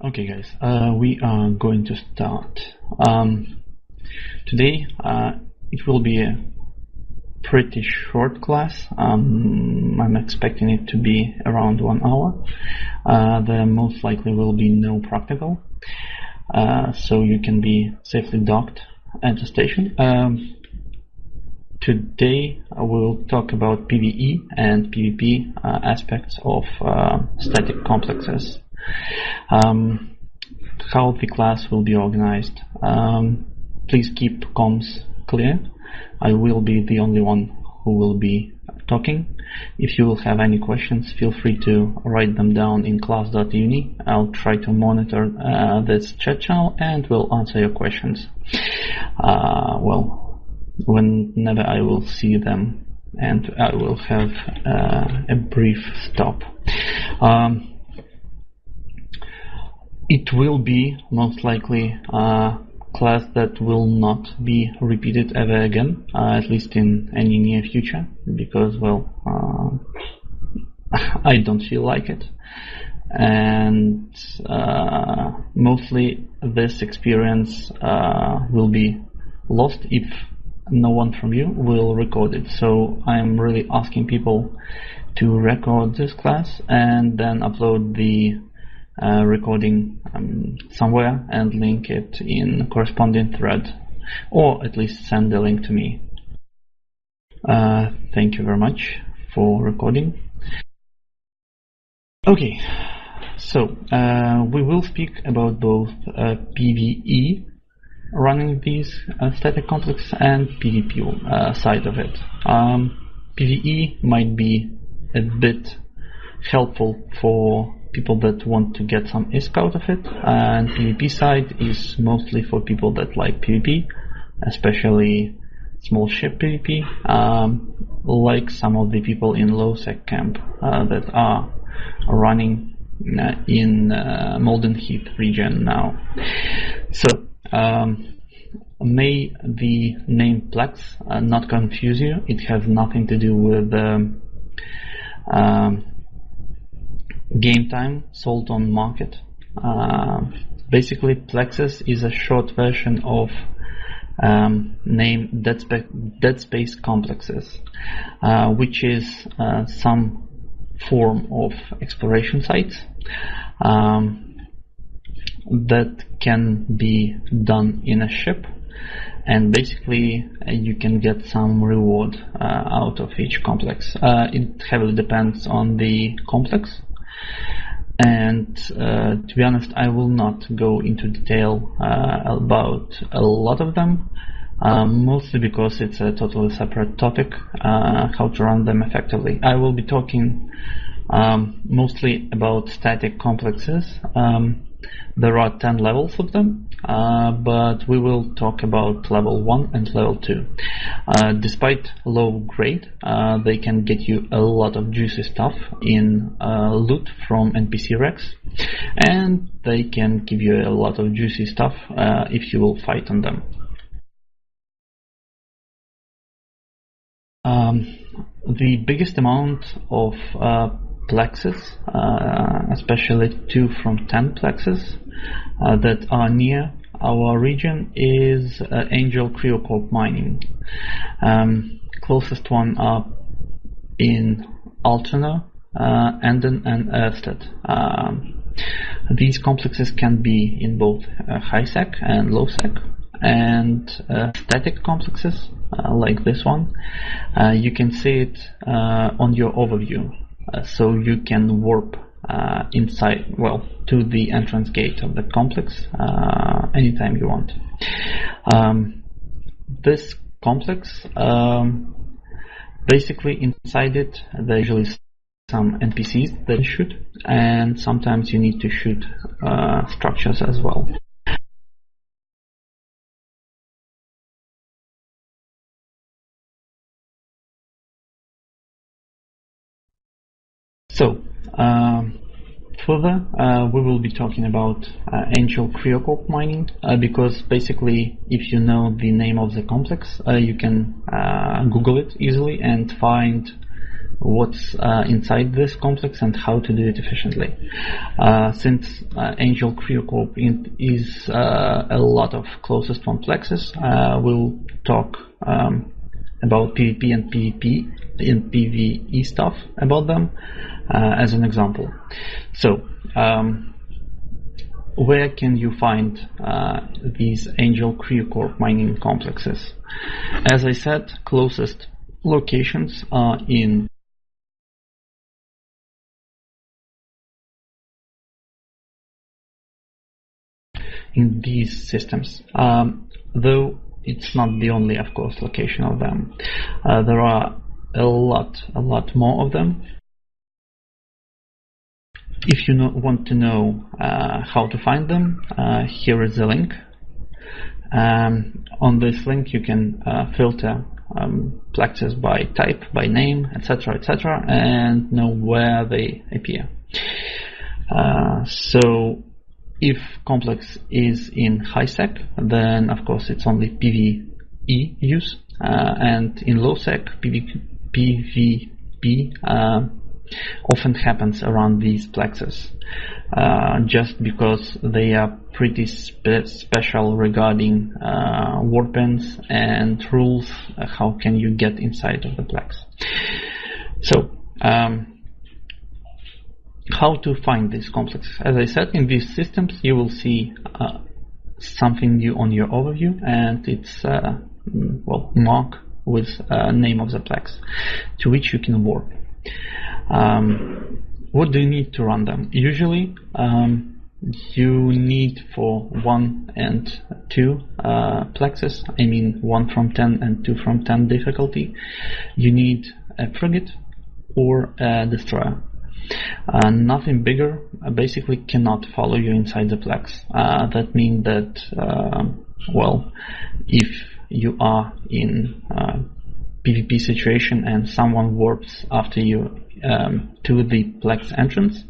Okay guys, we are going to start. Today it will be a pretty short class. I'm expecting it to be around 1 hour. There most likely will be no practical, so you can be safely docked at the station. Today I will talk about PvE and PvP aspects of static complexes. How the class will be organized. Please keep comms clear. I will be the only one who will be talking. If you will have any questions, feel free to write them down in class.E-UNI. I'll try to monitor this chat channel and will answer your questions. Whenever I will see them, and I will have a brief stop. It will be most likely a class that will not be repeated ever again, at least in any near future, because, I don't feel like it. And mostly this experience will be lost if no one from you will record it. So I'm really asking people to record this class and then upload the recording somewhere and link it in corresponding thread, or at least send the link to me. Thank you very much for recording. Okay, so we will speak about both PvE, running these static complexes, and PvP side of it. PvE might be a bit helpful for people that want to get some ISK out of it, and PvP side is mostly for people that like PvP, especially small ship PvP, like some of the people in low-sec camp that are running in Molten Heath region now. So may the name Plex not confuse you. It has nothing to do with game time sold on market. Basically, Plexes is a short version of name Dead Space Complexes, which is some form of exploration sites that can be done in a ship, and basically you can get some reward out of each complex. It heavily depends on the complex. And to be honest, I will not go into detail about a lot of them, mostly because it's a totally separate topic, how to run them effectively. I will be talking mostly about static complexes. There are 10 levels of them, but we will talk about level 1 and level 2. Despite low grade, they can get you a lot of juicy stuff in loot from NPC wrecks, and they can give you a lot of juicy stuff if you will fight on them. The biggest amount of Plexes, especially 2 from 10 Plexes that are near our region, is Angel Cryocop mining. Closest one are in Altona, Anden and Ersted. These complexes can be in both high sec and low sec, and static complexes like this one, you can see it on your overview. So you can warp inside, to the entrance gate of the complex anytime you want. This complex, basically inside it, there's usually some NPCs that you shoot, and sometimes you need to shoot structures as well. So, further, we will be talking about Angel Cryocop mining, because basically, if you know the name of the complex, you can Google it easily and find what's inside this complex and how to do it efficiently. Since Angel Creo Corp is a lot of closest from Plexes, we'll talk about PvP and PvP and PvE stuff about them as an example. So where can you find these Angel Creo Corp mining complexes? As I said, closest locations are in these systems, though it's not the only, of course, location of them. There are a lot more of them. If you want to know how to find them, here is the link. On this link you can filter Plexes by type, by name, etc., and know where they appear. So if complex is in high sec, then of course it's only PvE use, and in low sec, PvP often happens around these plexes, just because they are pretty special regarding warpins and rules. How can you get inside of the plex? So how to find these complexes? As I said, in these systems you will see something new on your overview, and it's marked with name of the plex to which you can warp. What do you need to run them? Usually you need for 1 and 2 plexes, I mean 1 from 10 and 2 from 10 difficulty, you need a frigate or a destroyer. Nothing bigger basically cannot follow you inside the plex. That means that if you are in PvP situation and someone warps after you to the plex entrance,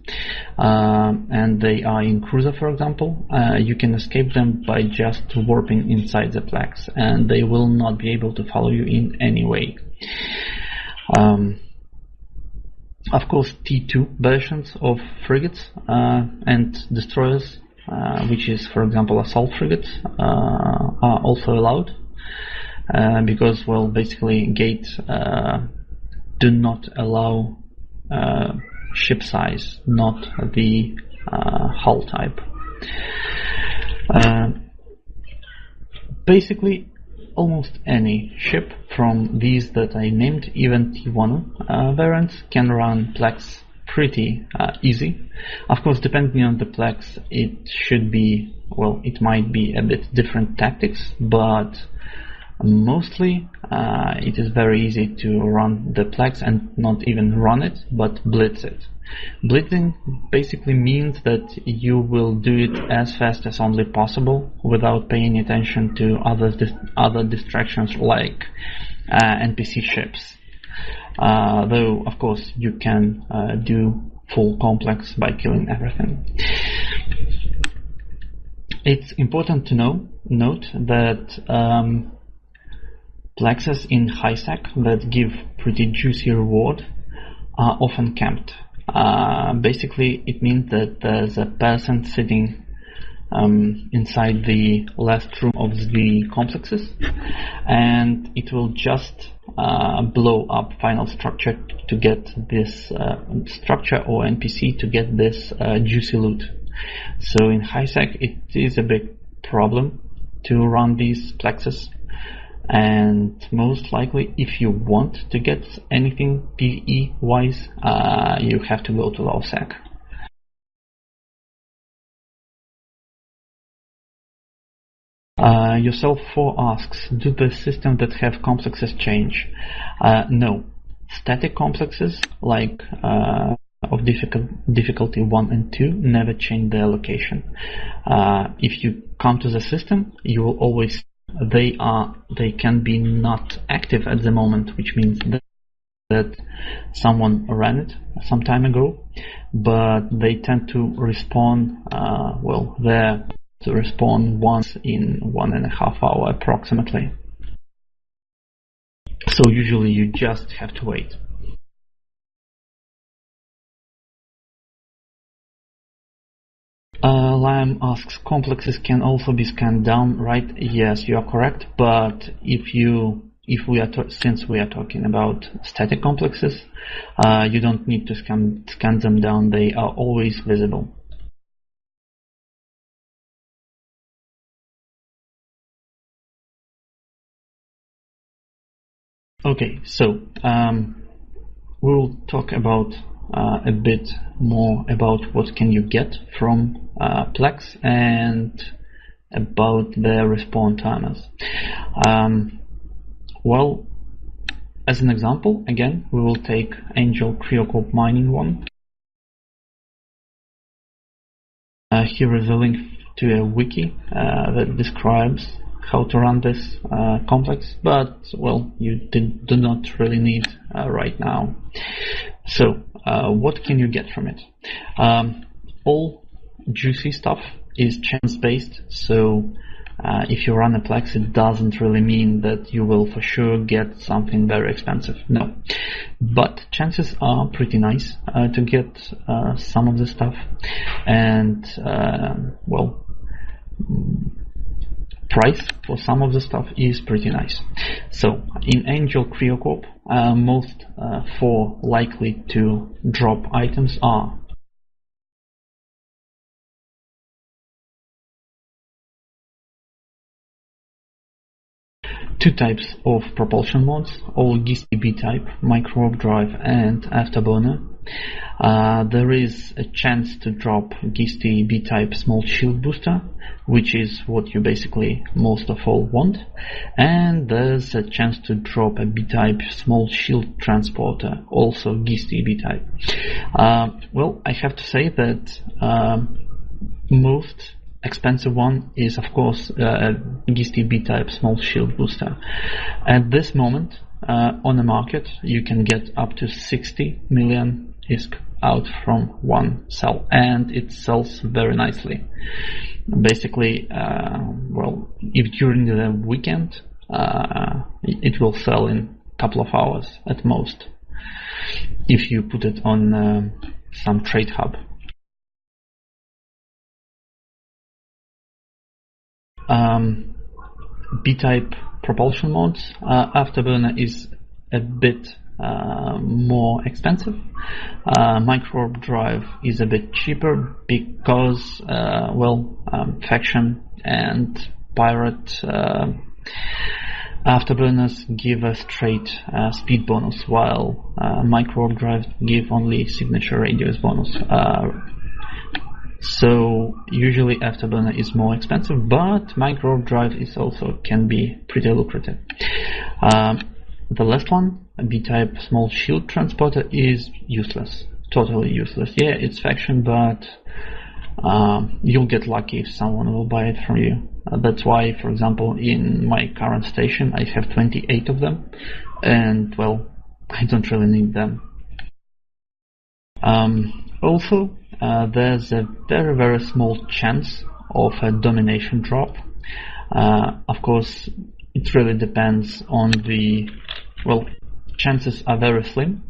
and they are in cruiser, for example, you can escape them by just warping inside the plex, and they will not be able to follow you in any way. Of course, T2 versions of frigates and destroyers, which is, for example, assault frigates, are also allowed, because, basically gates do not allow ship size, not the hull type. Basically, almost any ship from these that I named, even T1 variants, can run Plex pretty easy. Of course, depending on the Plex, it should be, it might be a bit different tactics, but mostly it is very easy to run the Plex and not even run it, but blitz it. Blitzing basically means that you will do it as fast as only possible without paying attention to other distractions like NPC ships. Though, of course, you can do full complex by killing everything. It's important to note that plexes in high sec that give pretty juicy reward are often camped. Basically, it means that there's a person sitting inside the last room of the complexes, and it will just blow up final structure to get this structure or NPC to get this juicy loot. So in high sec, it is a big problem to run these plexes. And most likely, if you want to get anything PvE wise, you have to go to low sec. Yourself4 asks, do the systems that have complexes change? No. Static complexes like of difficulty 1 and 2 never change their location. If you come to the system, you will always they can be not active at the moment, which means that someone ran it some time ago, but they tend to respawn they're to respawn once in 1.5 hours approximately. So usually you just have to wait. Liam asks, complexes can also be scanned down, right? Yes, you are correct. But since we are talking about static complexes, you don't need to scan them down. They are always visible. Okay, so we will talk about a bit more about what can you get from Plex and about the response timers. Well, as an example, again, we will take Angel Cryocorp mining one. Here is a link to a wiki that describes how to run this complex, but well, you do not really need right now. So what can you get from it? All juicy stuff is chance based, so if you run a Plex, it doesn't really mean that you will for sure get something very expensive. No, but chances are pretty nice to get some of the stuff, and well, price for some of the stuff is pretty nice. So in Angel Cryocorp, most 4 likely to drop items are two types of propulsion mods, all GIST B-type, micro-warp drive and afterburner. There is a chance to drop GIST B-type small shield booster, which is what you basically most of all want, and there's a chance to drop a B-type small shield transporter, also GIST B-type. Well, I have to say that most expensive one is of course GIST B-type small shield booster. At this moment on the market you can get up to 60 million ISK out from one cell, and it sells very nicely. Basically, well, if during the weekend it will sell in a couple of hours at most if you put it on some trade hub. B-type propulsion mods, afterburner is a bit more expensive. Micro-warp drive is a bit cheaper because well, faction and pirate afterburners give a straight speed bonus, while micro-warp drive give only signature radius bonus. So usually afterburner is more expensive, but micro-warp drive is also can be pretty lucrative. The last one, a B-type small shield transporter, is useless, totally useless. Yeah, it's faction, but you'll get lucky if someone will buy it from you. That's why, for example, in my current station I have 28 of them, and well, I don't really need them. Also, there's a very small chance of a domination drop. Of course, it really depends on the, well, chances are very slim,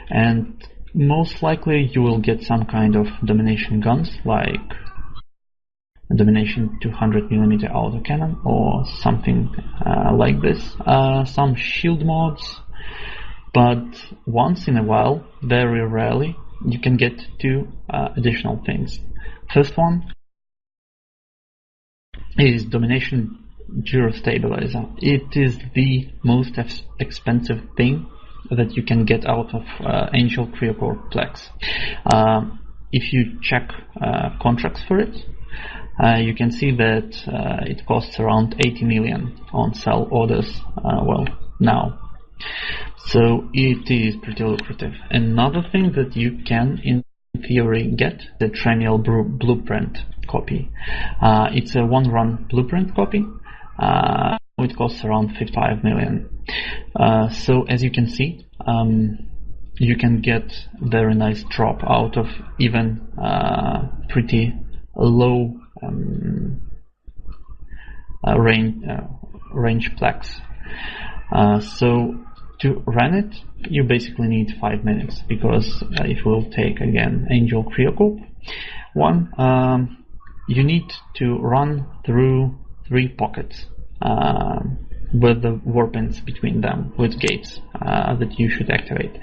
and most likely you will get some kind of domination guns, like a domination 200mm autocannon or something like this. Some shield mods, but once in a while, very rarely, you can get 2 additional things. First one is domination gyro stabilizer. It is the most expensive thing that you can get out of Angel Cryocorp Plex. If you check contracts for it, you can see that it costs around 80 million on sell orders, well, now. So it is pretty lucrative. Another thing that you can in theory get, the Trenial blueprint copy. It's a 1-run blueprint copy. It costs around 55 million. So as you can see, you can get very nice drop out of even pretty low range Plex. So to run it, you basically need 5 minutes, because it will take again Angel Cryocorp one. you need to run through 3 pockets with the warp ends between them, with gates that you should activate.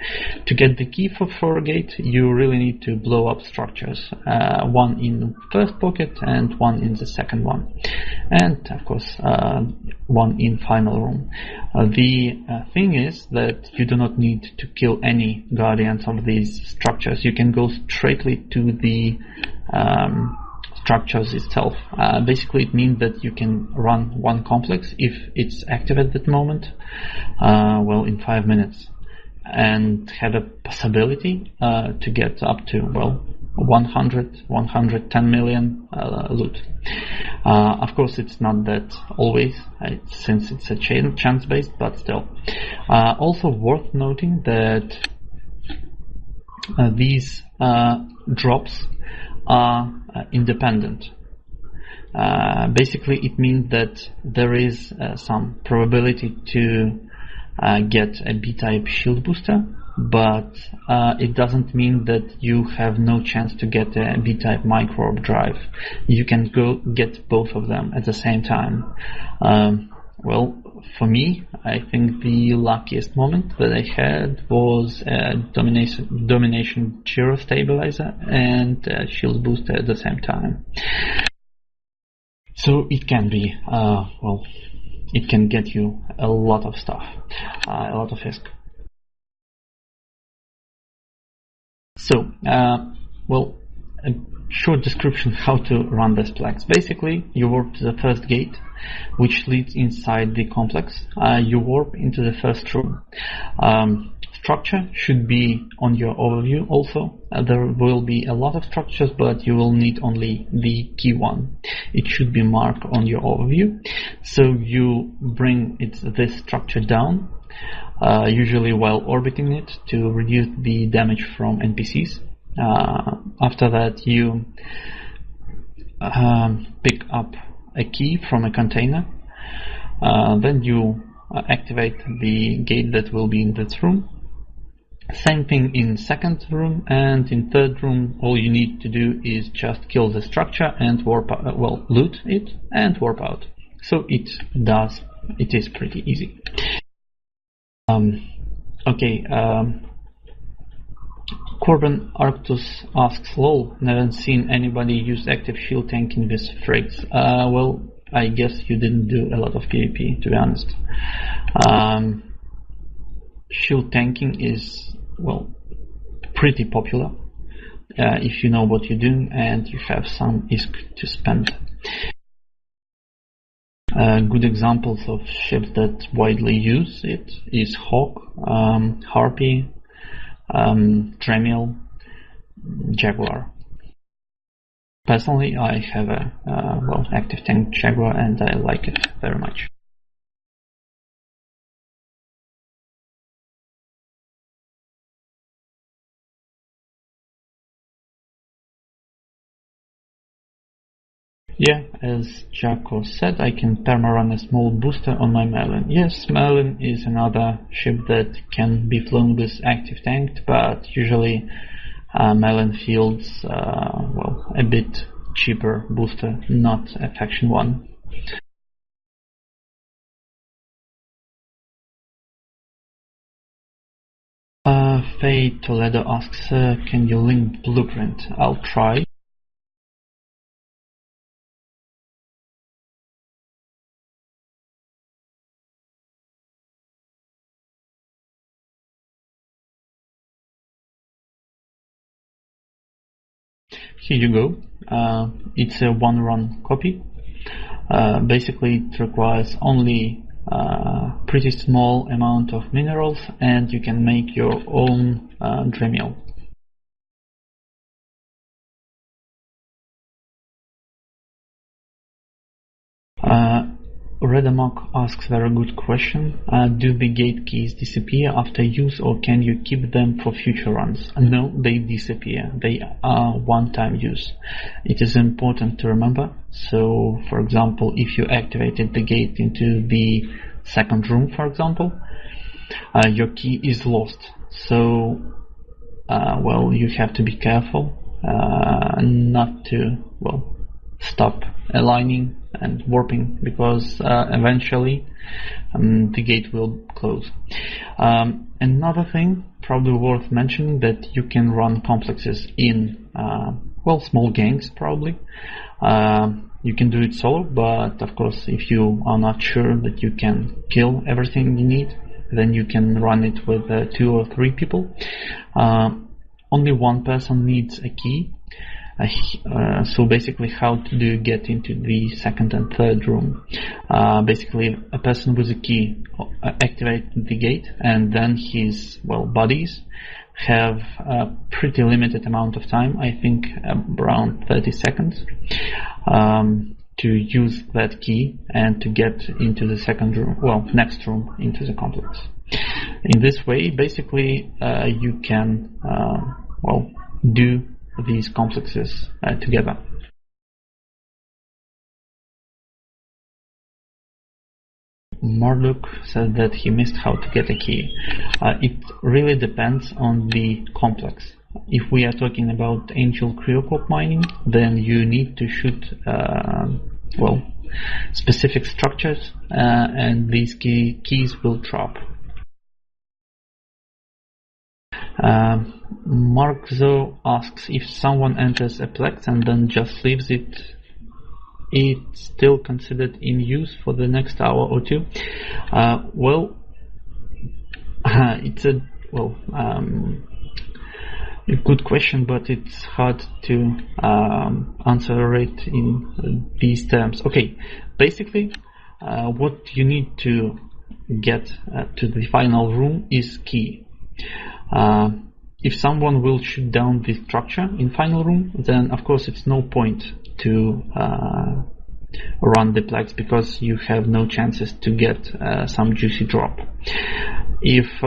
To get the key for a gate, you really need to blow up structures, one in the first pocket and one in the second one, and of course one in final room. The thing is that you do not need to kill any guardians of these structures. You can go straightly to the structures itself. Basically, it means that you can run one complex if it's active at that moment, well, in 5 minutes, and have a possibility to get up to, well, 110 million loot. Of course, it's not that always, since it's a chance based, but still. Also worth noting that these drops are independent. Basically, it means that there is some probability to get a B-type shield booster, but it doesn't mean that you have no chance to get a B-type micro drive. You can go get both of them at the same time. Well, for me, I think the luckiest moment that I had was a domination gyro stabilizer and a shield booster at the same time. So it can be, well, it can get you a lot of stuff, a lot of ISK. So, well, a short description how to run this Plex. Basically, you warp to the first gate, which leads inside the complex. You warp into the first room. Structure should be on your overview also. There will be a lot of structures, but you will need only the key one. It should be marked on your overview. So you bring this structure down, usually while orbiting it, to reduce the damage from NPCs. After that, you pick up a key from a container. Then you activate the gate that will be in this room. Same thing in second room, and in third room all you need to do is just kill the structure and warp out, well, loot it and warp out. So it is pretty easy. Okay, Corbin Arctus asks, lol, never seen anybody use active shield tanking with frigs. Well, I guess you didn't do a lot of PvP, to be honest. Shield tanking is, well, pretty popular if you know what you're doing and you have some ISK to spend. Good examples of ships that widely use it is Hawk, Harpy, Dremel, Jaguar. Personally, I have a well, active tank Jaguar and I like it very much. Yeah, as Jaco said, I can perma-run a small booster on my Merlin. Yes, Merlin is another ship that can be flown with active tank, but usually Merlin fields well, a bit cheaper booster, not a faction one. Faye Toledo asks, can you link blueprint? I'll try. Here you go. It's a one-run copy. Basically, it requires only pretty small amount of minerals, and you can make your own Dremel. Redamok asks very good question. Do the gate keys disappear after use, or can you keep them for future runs? No, they disappear. They are one-time use. It is important to remember. So, for example, if you activated the gate into the second room, for example, your key is lost. So, well, you have to be careful not to, well, stop aligning and warping, because eventually the gate will close. Another thing probably worth mentioning, that you can run complexes in small gangs probably. You can do it solo, but of course if you are not sure that you can kill everything you need, then you can run it with 2 or 3 people. Only one person needs a key. So basically, how do you get into the second and third room? Basically, a person with a key activates the gate, and then his buddies have a pretty limited amount of time, I think around 30 seconds, to use that key and to get into the second room, next room into the complex. In this way, basically, you can do these complexes together. Marduk said that he missed how to get a key. It really depends on the complex. If we are talking about Angel Cryocop mining, then you need to shoot specific structures, and these keys will drop. Mark Zo asks, if someone enters a Plex and then just leaves it, it's still considered in use for the next hour or two. It's a good question, but it's hard to answer it in these terms. Okay, basically, what you need to get to the final room is key. If someone will shoot down the structure in final room, then of course it's no point to run the Plex, because you have no chances to get some juicy drop. If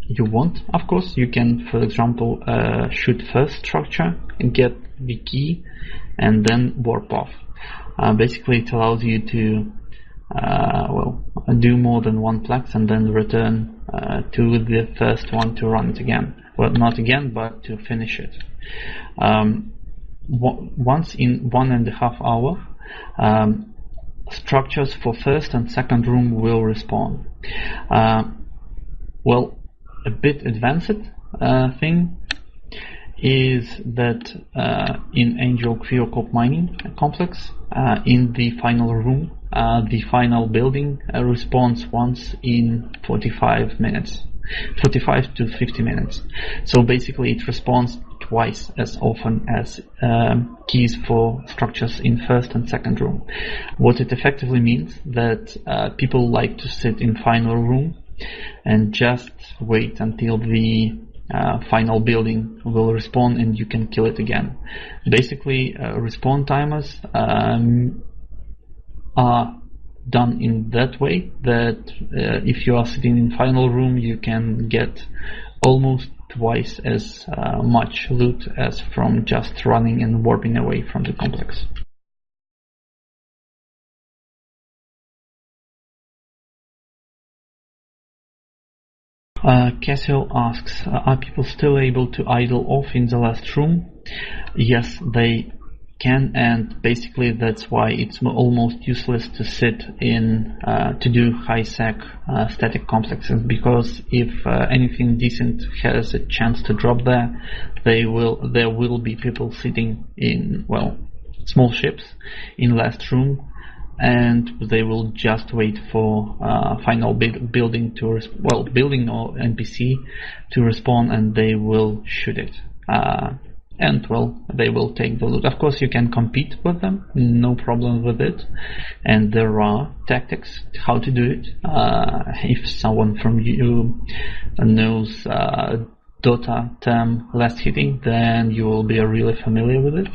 you want, of course, you can, for example, shoot first structure and get the key and then warp off. Basically, it allows you to do more than one Plex and then return to the first one to run it again. Well, not again, but to finish it. Once in 1.5 hours, structures for first and second room will respawn. A bit advanced thing is that in Angel Cryocop mining complex, in the final room, the final building respawns once in 45 to 50 minutes. So basically it respawns twice as often as keys for structures in first and second room. What it effectively means that people like to sit in final room and just wait until the final building will respawn and you can kill it again. Basically, respawn timers are done in that way that if you are sitting in final room, you can get almost twice as much loot as from just running and warping away from the complex. Cassio asks, are people still able to idle off in the last room? Yes, they can, and basically that's why it's almost useless to sit in to do high sec static complexes, because if anything decent has a chance to drop there, there will be people sitting in small ships in last room, and they will just wait for final building or NPC to respawn, and they will shoot it. And they will take the loot. Of course, you can compete with them, no problem with it, and there are tactics how to do it. If someone from you knows Dota term last hitting, then you will be really familiar with it.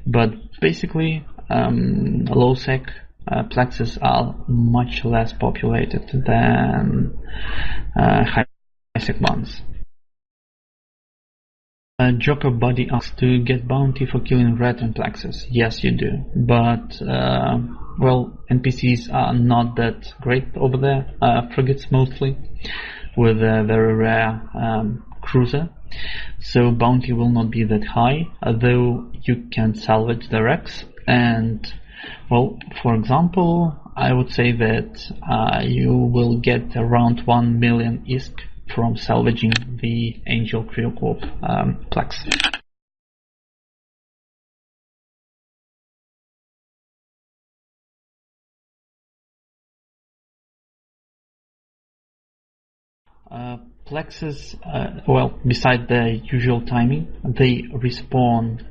But basically, low sec Plexes are much less populated than high sec ones. Joker Buddy asks, do you get bounty for killing red and Plexes? Yes, you do, but NPCs are not that great over there, frigates mostly, with a very rare cruiser, so bounty will not be that high, although you can salvage the wrecks And well, for example, I would say that you will get around 1 million ISK from salvaging the Angel Cryocorp Plex. Plexes, well, beside the usual timing, they respawn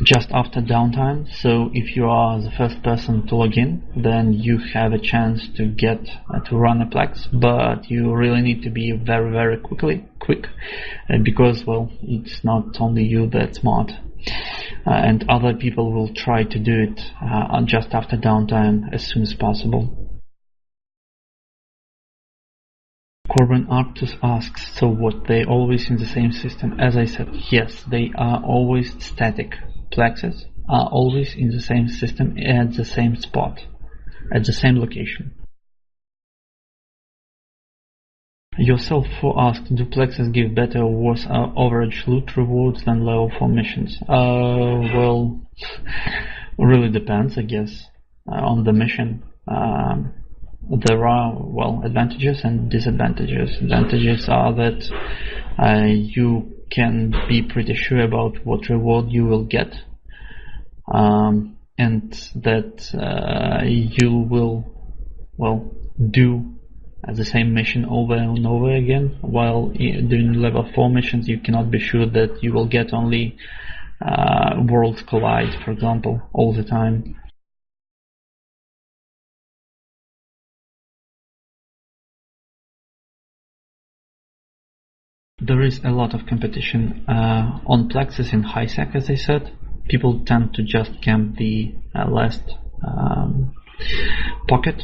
just after downtime. So if you are the first person to log in, then you have a chance to get to run a Plex, but you really need to be very quick, because, well, it's not only you that's smart, and other people will try to do it just after downtime as soon as possible. Corbin Arctus asks, so what, they always in the same system? As I said, yes, they are always static. Plexes are always in the same system at the same spot, at the same location. Yourself asked, do Plexes give better or worse average loot rewards than level 4 missions? Well, really depends, I guess, on the mission. There are, well, advantages and disadvantages. Advantages are that you can be pretty sure about what reward you will get, and that you will, well, do the same mission over and over again. While doing level 4 missions, you cannot be sure that you will get only Worlds Collide, for example, all the time. There is a lot of competition on Plexes in high sec, as I said. People tend to just camp the last pocket.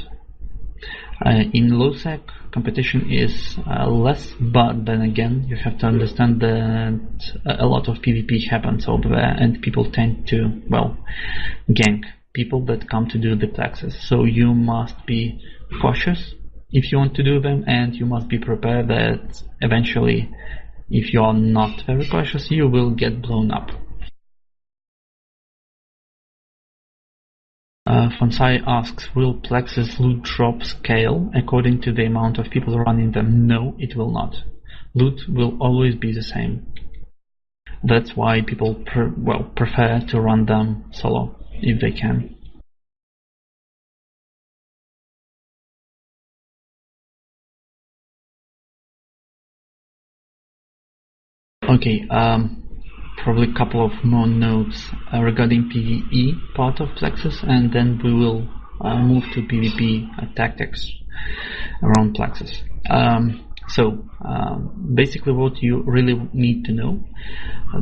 In low sec, competition is less, but then again, you have to understand that a lot of PvP happens over there, and people tend to, well, gank people that come to do the Plexes. So you must be cautious if you want to do them, and you must be prepared that eventually, if you are not very cautious, you will get blown up. Fonsai asks, will Plexes loot drop scale according to the amount of people running them? No, it will not. Loot will always be the same. That's why people prefer to run them solo, if they can. Okay, probably a couple of more notes regarding PvE part of Plexes, and then we will move to PvP tactics around Plexes. So basically what you really need to know,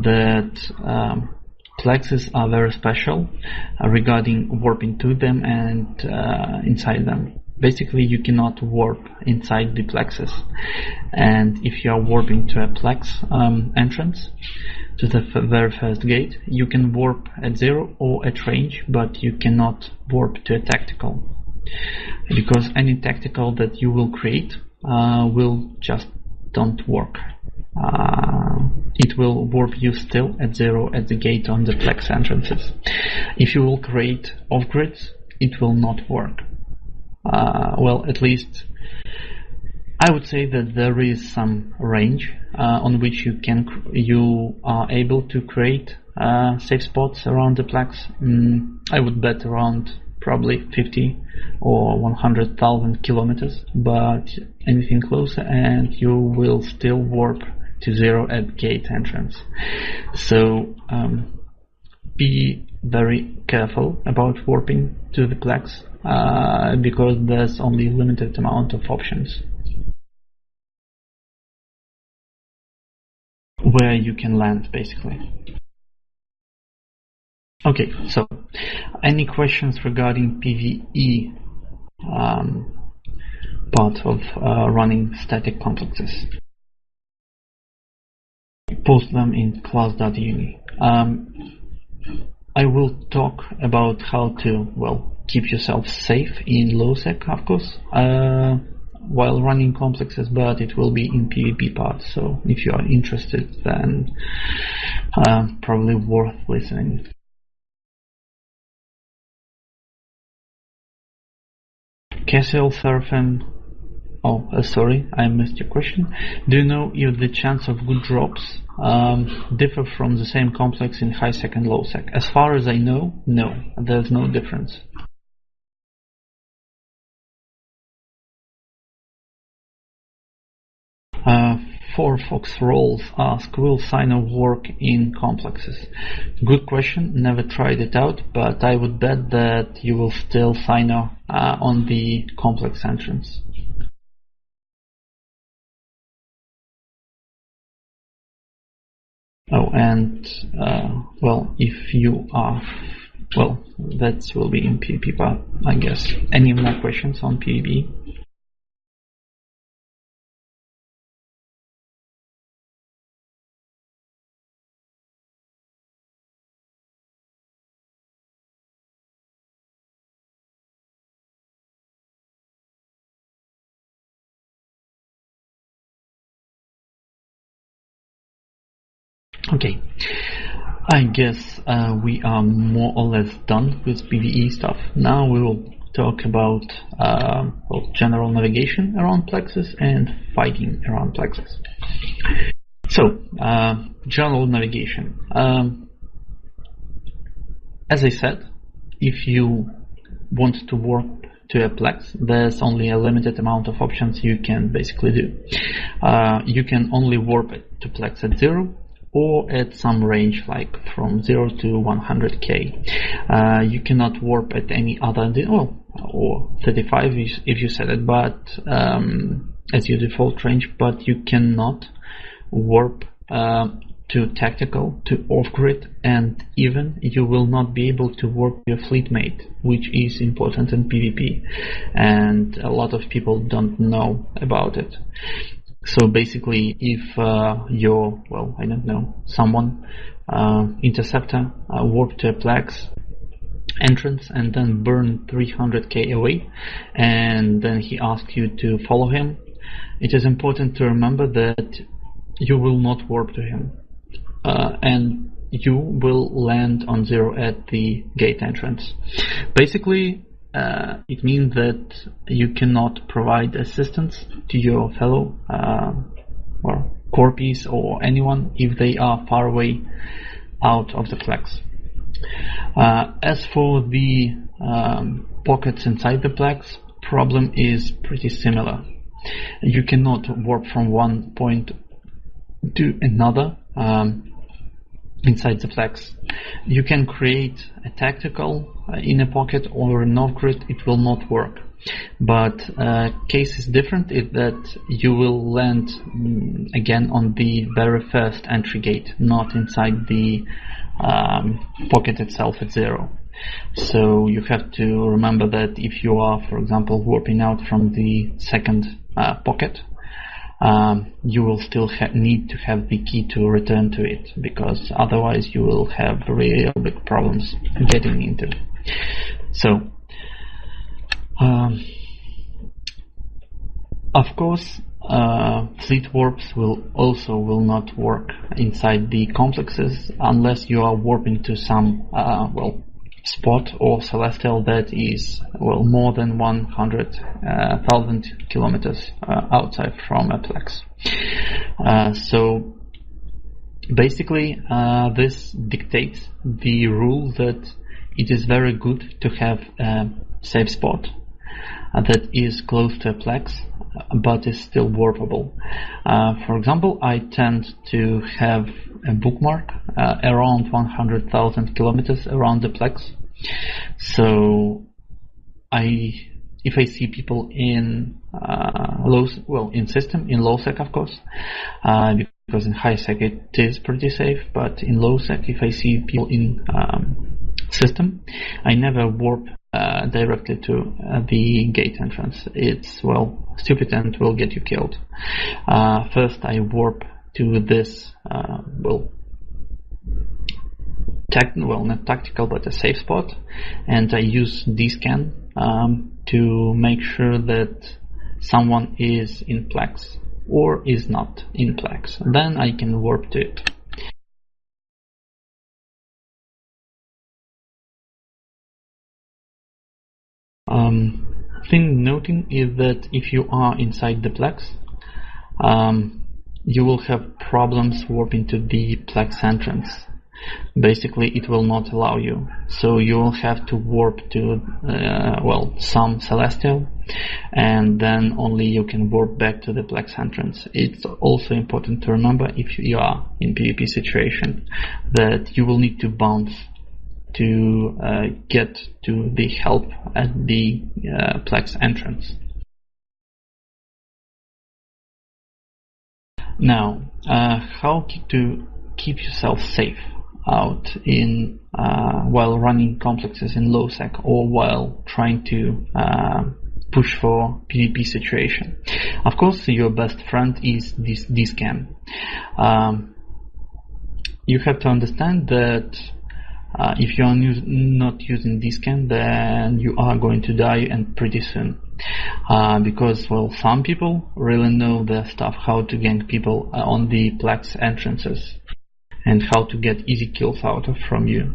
that Plexes are very special regarding warping to them and inside them. Basically, you cannot warp inside the Plexes, and if you are warping to a Plex entrance, to the very first gate, you can warp at 0 or at range, but you cannot warp to a tactical, because any tactical that you will create will just don't work. It will warp you still at 0 at the gate on the Plex entrances. If you will create off-grids, it will not work. Well, at least I would say that there is some range on which you are able to create safe spots around the Plex. I would bet around probably 50 or 100,000 kilometers, but anything closer and you will still warp to 0 at gate entrance. So be very careful about warping to the Plex, because there's only limited amount of options where you can land, basically. Okay, so any questions regarding PvE part of running static complexes? Post them in class.uni. I will talk about how to, well, keep yourself safe in low sec, of course. while running complexes, but it will be in PvP part. So if you are interested, then probably worth listening. Casual surfing. Oh, sorry, I missed your question. Do you know if the chance of good drops differ from the same complex in high sec and low sec? As far as I know, no, there's no difference. Fox Rolls ask, will Signer work in complexes? Good question, never tried it out, but I would bet that you will still Signer on the complex entrance. Oh, and well, if you are, well, that will be in PvP part, I guess. Any more questions on PvP? Okay, I guess we are more or less done with PvE stuff. Now we will talk about well, general navigation around Plexes and fighting around Plexes. So, general navigation. As I said, if you want to warp to a Plex, there's only a limited amount of options you can basically do. You can only warp it to Plex at 0, or at some range like from 0 to 100k. You cannot warp at any other, or 35 if you set it, but as your default range, but you cannot warp to tactical, to off-grid, and even you will not be able to warp your fleet mate, which is important in PvP, and a lot of people don't know about it. So basically, if your, well, I don't know, someone, interceptor, warp to a Plex entrance and then burn 300k away, and then he asks you to follow him, it is important to remember that you will not warp to him, and you will land on 0 at the gate entrance. Basically, it means that you cannot provide assistance to your fellow or corpies or anyone if they are far away out of the Plex. As for the pockets inside the Plex, problem is pretty similar. You cannot warp from one point to another inside the Plex. You can create a tactical in a pocket or an off-grid, it will not work. But case is different is that you will land again on the very first entry gate, not inside the pocket itself at 0. So you have to remember that if you are, for example, warping out from the second pocket, you will still need to have the key to return to it, because otherwise you will have real big problems getting into it. So, of course, fleet warps will not work inside the complexes unless you are warping to some well, spot or celestial that is, well, more than 100,000 kilometers outside from a Plex. So basically, this dictates the rule that it is very good to have a safe spot that is close to a Plex but is still warpable. For example, I tend to have a bookmark around 100,000 kilometers around the Plex. So if I see people in in low sec, of course, because in high sec it is pretty safe, but in low sec, if I see people in system, I never warp directly to the gate entrance. It's, well, stupid and will get you killed. First I warp to this, not tactical, but a safe spot, and I use dscan to make sure that someone is in Plex or is not in Plex. Then I can warp to it. Thing noting is that if you are inside the Plex, you will have problems warping to the Plex entrance. Basically, it will not allow you. So you will have to warp to, some Celestial, and then only you can warp back to the Plex entrance. It's also important to remember, if you are in PvP situation, that you will need to bounce to get to the help at the Plex entrance. Now, how to keep yourself safe out in while running complexes in low sec or while trying to push for PvP situation? Of course, your best friend is this D-scan. You have to understand that if you are not using D-scan, then you are going to die, and pretty soon. Because, well, some people really know their stuff, how to gank people on the Plex entrances and how to get easy kills out of from you.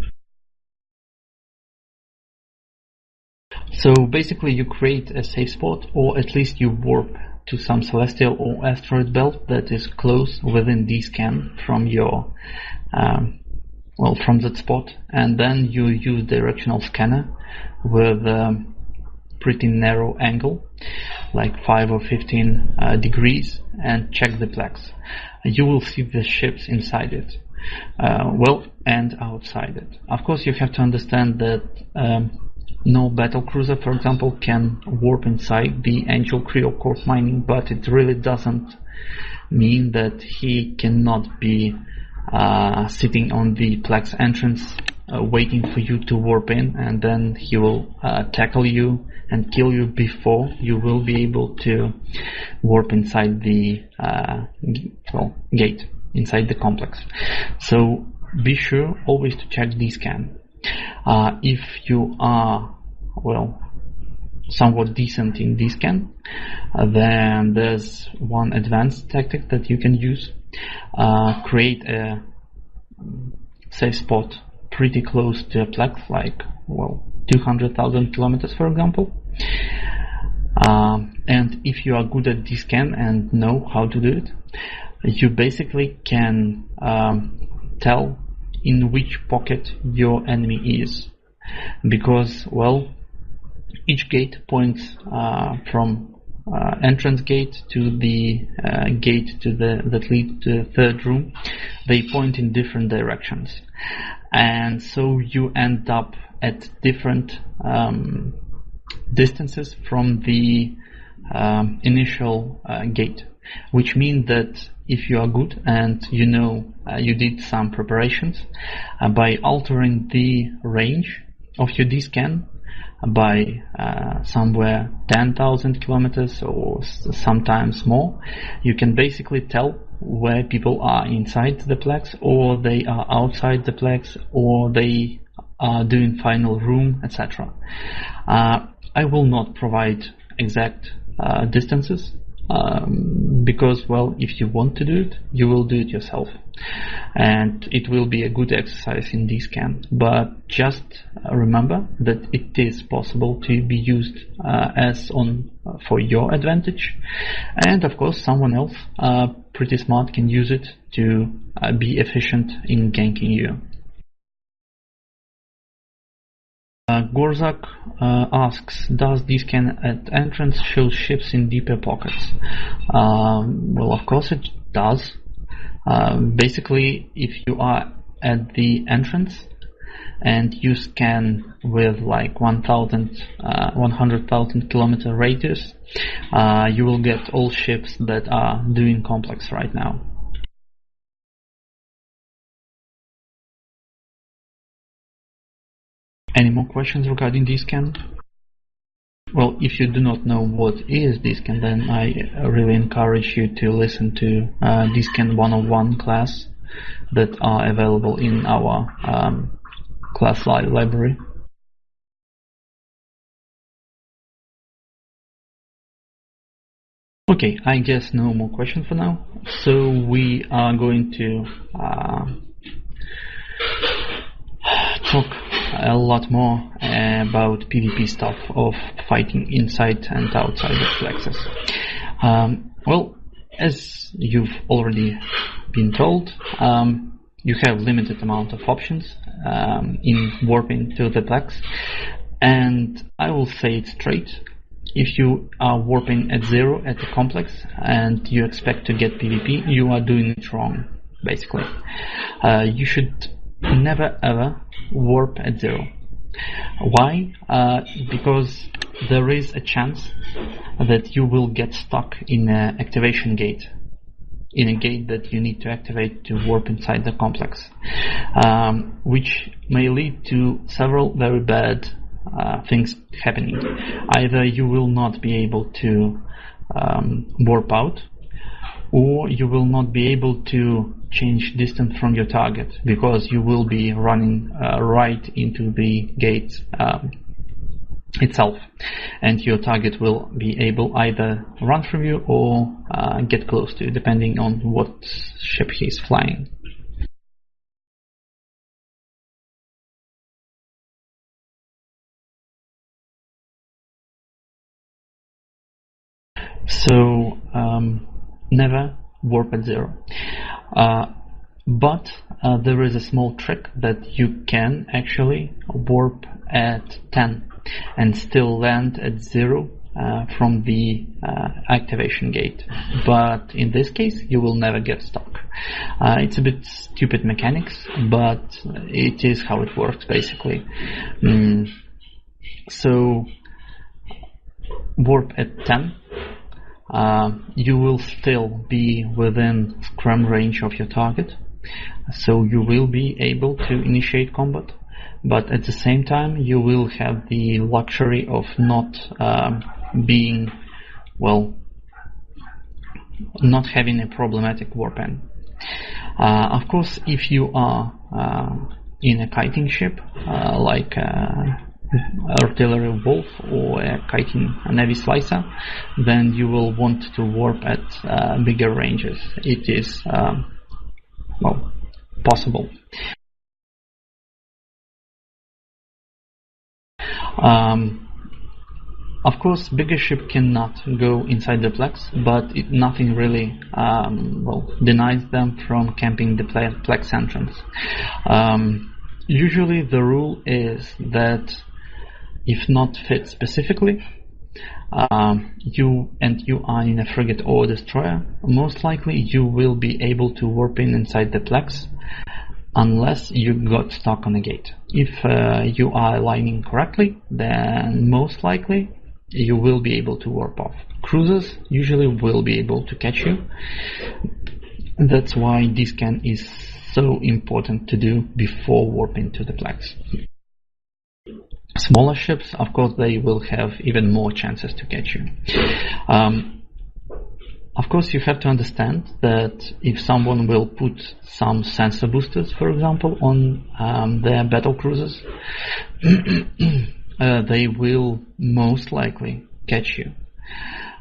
So basically you create a safe spot, or at least you warp to some celestial or asteroid belt that is close within D-scan from your from that spot, and then you use directional scanner with pretty narrow angle, like 5 or 15 degrees, and check the Plex. You will see the ships inside it, and outside it. Of course, you have to understand that no battle cruiser, for example, can warp inside the Angel Creo Corp mining, but it really doesn't mean that he cannot be sitting on the Plex entrance waiting for you to warp in, and then he will tackle you and kill you before you will be able to warp inside the gate, inside the complex. So be sure always to check D-scan. If you are somewhat decent in D-scan, then there's one advanced tactic that you can use. Create a safe spot pretty close to a Plex, like 200,000 kilometers, for example. And if you are good at D-scan and know how to do it, you basically can tell in which pocket your enemy is, because each gate points from entrance gate to the gate that leads to the third room. They point in different directions, and so you end up at different distances from the initial gate, which means that if you are good and you did some preparations, by altering the range of your D-scan by somewhere 10,000 kilometers or sometimes more, you can basically tell where people are inside the Plex, or they are outside the Plex, or they are doing final room, etc. I will not provide exact distances, because if you want to do it, you will do it yourself, and it will be a good exercise in D-scan. But just remember that it is possible to be used for your advantage, and of course someone else pretty smart can use it to be efficient in ganking you. Gorzak asks, does D-scan at entrance show ships in deeper pockets? Of course it does. Basically, if you are at the entrance and you scan with 100,000 kilometer radius, you will get all ships that are doing complex right now. Any more questions regarding D-scan? Well, if you do not know what is D-scan, then I really encourage you to listen to D-scan 101 class that are available in our class library. Okay, I guess no more question for now. So we are going to talk a lot more about PvP stuff of fighting inside and outside of Plexes. Well, as you've already been told, you have limited amount of options in warping to the Plex, and I will say it straight. If you are warping at 0 at the complex and you expect to get PvP, you are doing it wrong, basically. You should never ever warp at 0. Why? Because there is a chance that you will get stuck in an activation gate, in a gate that you need to activate to warp inside the complex, which may lead to several very bad things happening. Either you will not be able to warp out, or you will not be able to change distance from your target because you will be running right into the gate itself, and your target will be able either run from you or get close to you, depending on what ship he's flying. So never warp at 0. But there is a small trick that you can actually warp at 10 and still land at 0 from the activation gate. But in this case, you will never get stuck. It's a bit stupid mechanics, but it is how it works, basically. So warp at 10. You will still be within scrum range of your target, so you will be able to initiate combat, but at the same time you will have the luxury of not being, well, not having a problematic warp in. Of course, if you are in a kiting ship like artillery wolf or a kiting navy slicer, then you will want to warp at bigger ranges. It is well, possible. Of course, bigger ship cannot go inside the Plex, but nothing really denies them from camping the Plex entrance. Usually the rule is that if not fit specifically, you are in a frigate or destroyer, most likely you will be able to warp inside the Plex unless you got stuck on a gate. If you are aligning correctly, then most likely you will be able to warp off. Cruisers usually will be able to catch you. That's why this scan is so important to do before warping to the Plex. Smaller ships, of course, they will have even more chances to catch you. Of course, you have to understand that if someone will put some sensor boosters, for example, on their battle cruisers, they will most likely catch you.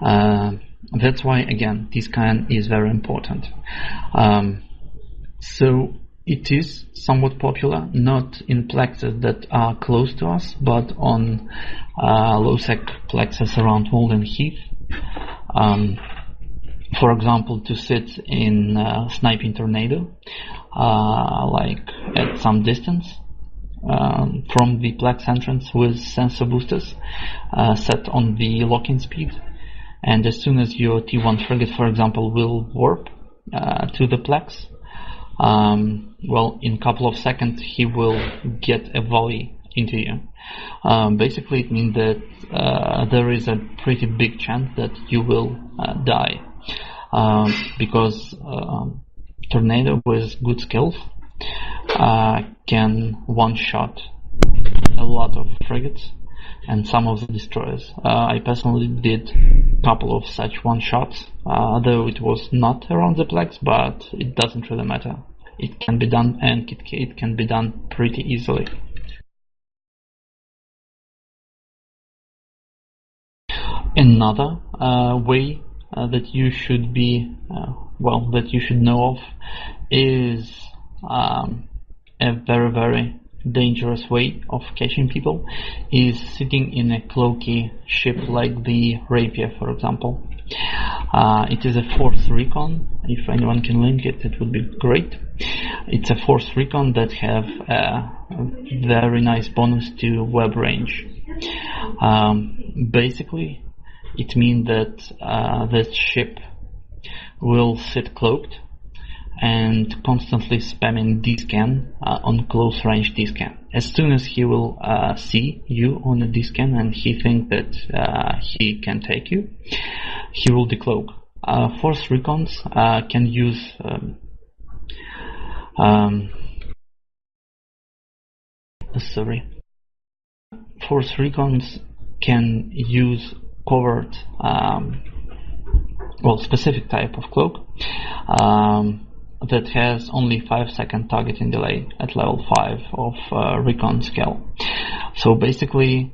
That's why, again, this scan is very important. So it is somewhat popular, not in plexes that are close to us, but on low-sec plexes around Malden Heath. For example, to sit in sniping tornado, like at some distance from the Plex entrance with sensor boosters set on the lock-in speed. And as soon as your T1 frigate, for example, will warp to the Plex, well, in a couple of seconds he will get a volley into you. Basically, it means that there is a pretty big chance that you will die, because tornado with good skills can one-shot a lot of frigates and some of the destroyers. I personally did a couple of such one-shots, though it was not around the Plex, but it doesn't really matter. It can be done, and it can be done pretty easily. Another way that you should be that you should know of is a very dangerous way of catching people is sitting in a cloaky ship like the Rapier, for example. It is a force recon. If anyone can link it, it would be great. It's a force recon that have a very nice bonus to web range. Basically, it means that this ship will sit cloaked and constantly spamming D-scan on close range D-scan. As soon as he will see you on a D-scan and he thinks that he can take you, he will decloak. Force recons can use Force recons can use covert, specific type of cloak that has only 5-second targeting delay at level 5 of recon scale. So basically,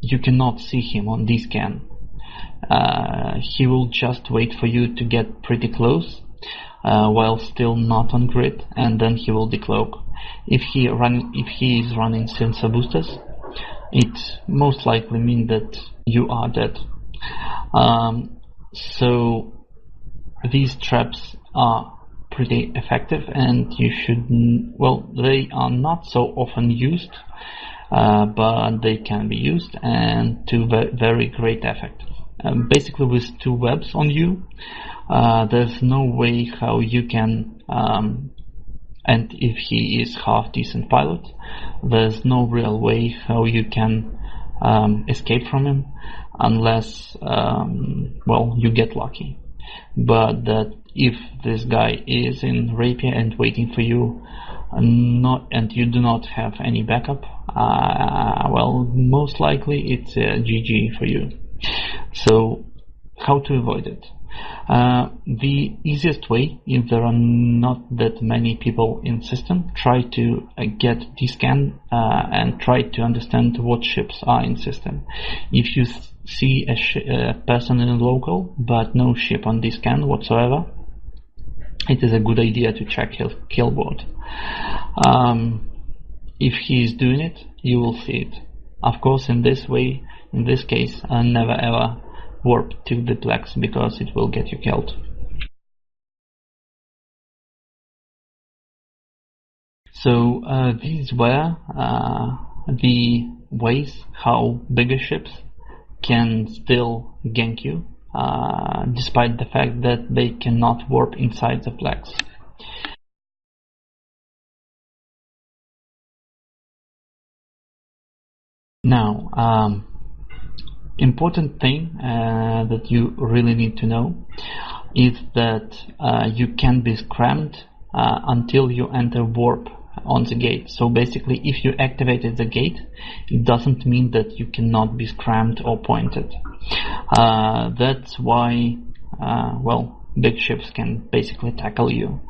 you cannot see him on D-scan. He will just wait for you to get pretty close while still not on grid, and then he will decloak. If he is running sensor boosters, it most likely means that you are dead. So these traps are pretty effective, and you should, they are not so often used, but they can be used and to very great effect. Basically, with 2 webs on you, there's no way how you can, and if he is half decent pilot, there's no real way how you can escape from him unless you get lucky. But that if this guy is in Rapier and waiting for you, and you do not have any backup, most likely it's a GG for you. So how to avoid it? The easiest way, if there are not that many people in system, try to get D-scan and try to understand what ships are in system. If you see a person in local but no ship on D-scan whatsoever, it is a good idea to check his kill board. If he is doing it, you will see it. Of course, in this case, never ever warp to the Plex because it will get you killed. So these were the ways how bigger ships can still gank you, despite the fact that they cannot warp inside the Plex. Now, important thing that you really need to know is that you can be scrammed until you enter warp on the gate. So basically, if you activated the gate, it doesn't mean that you cannot be scrammed or pointed. That's why big ships can basically tackle you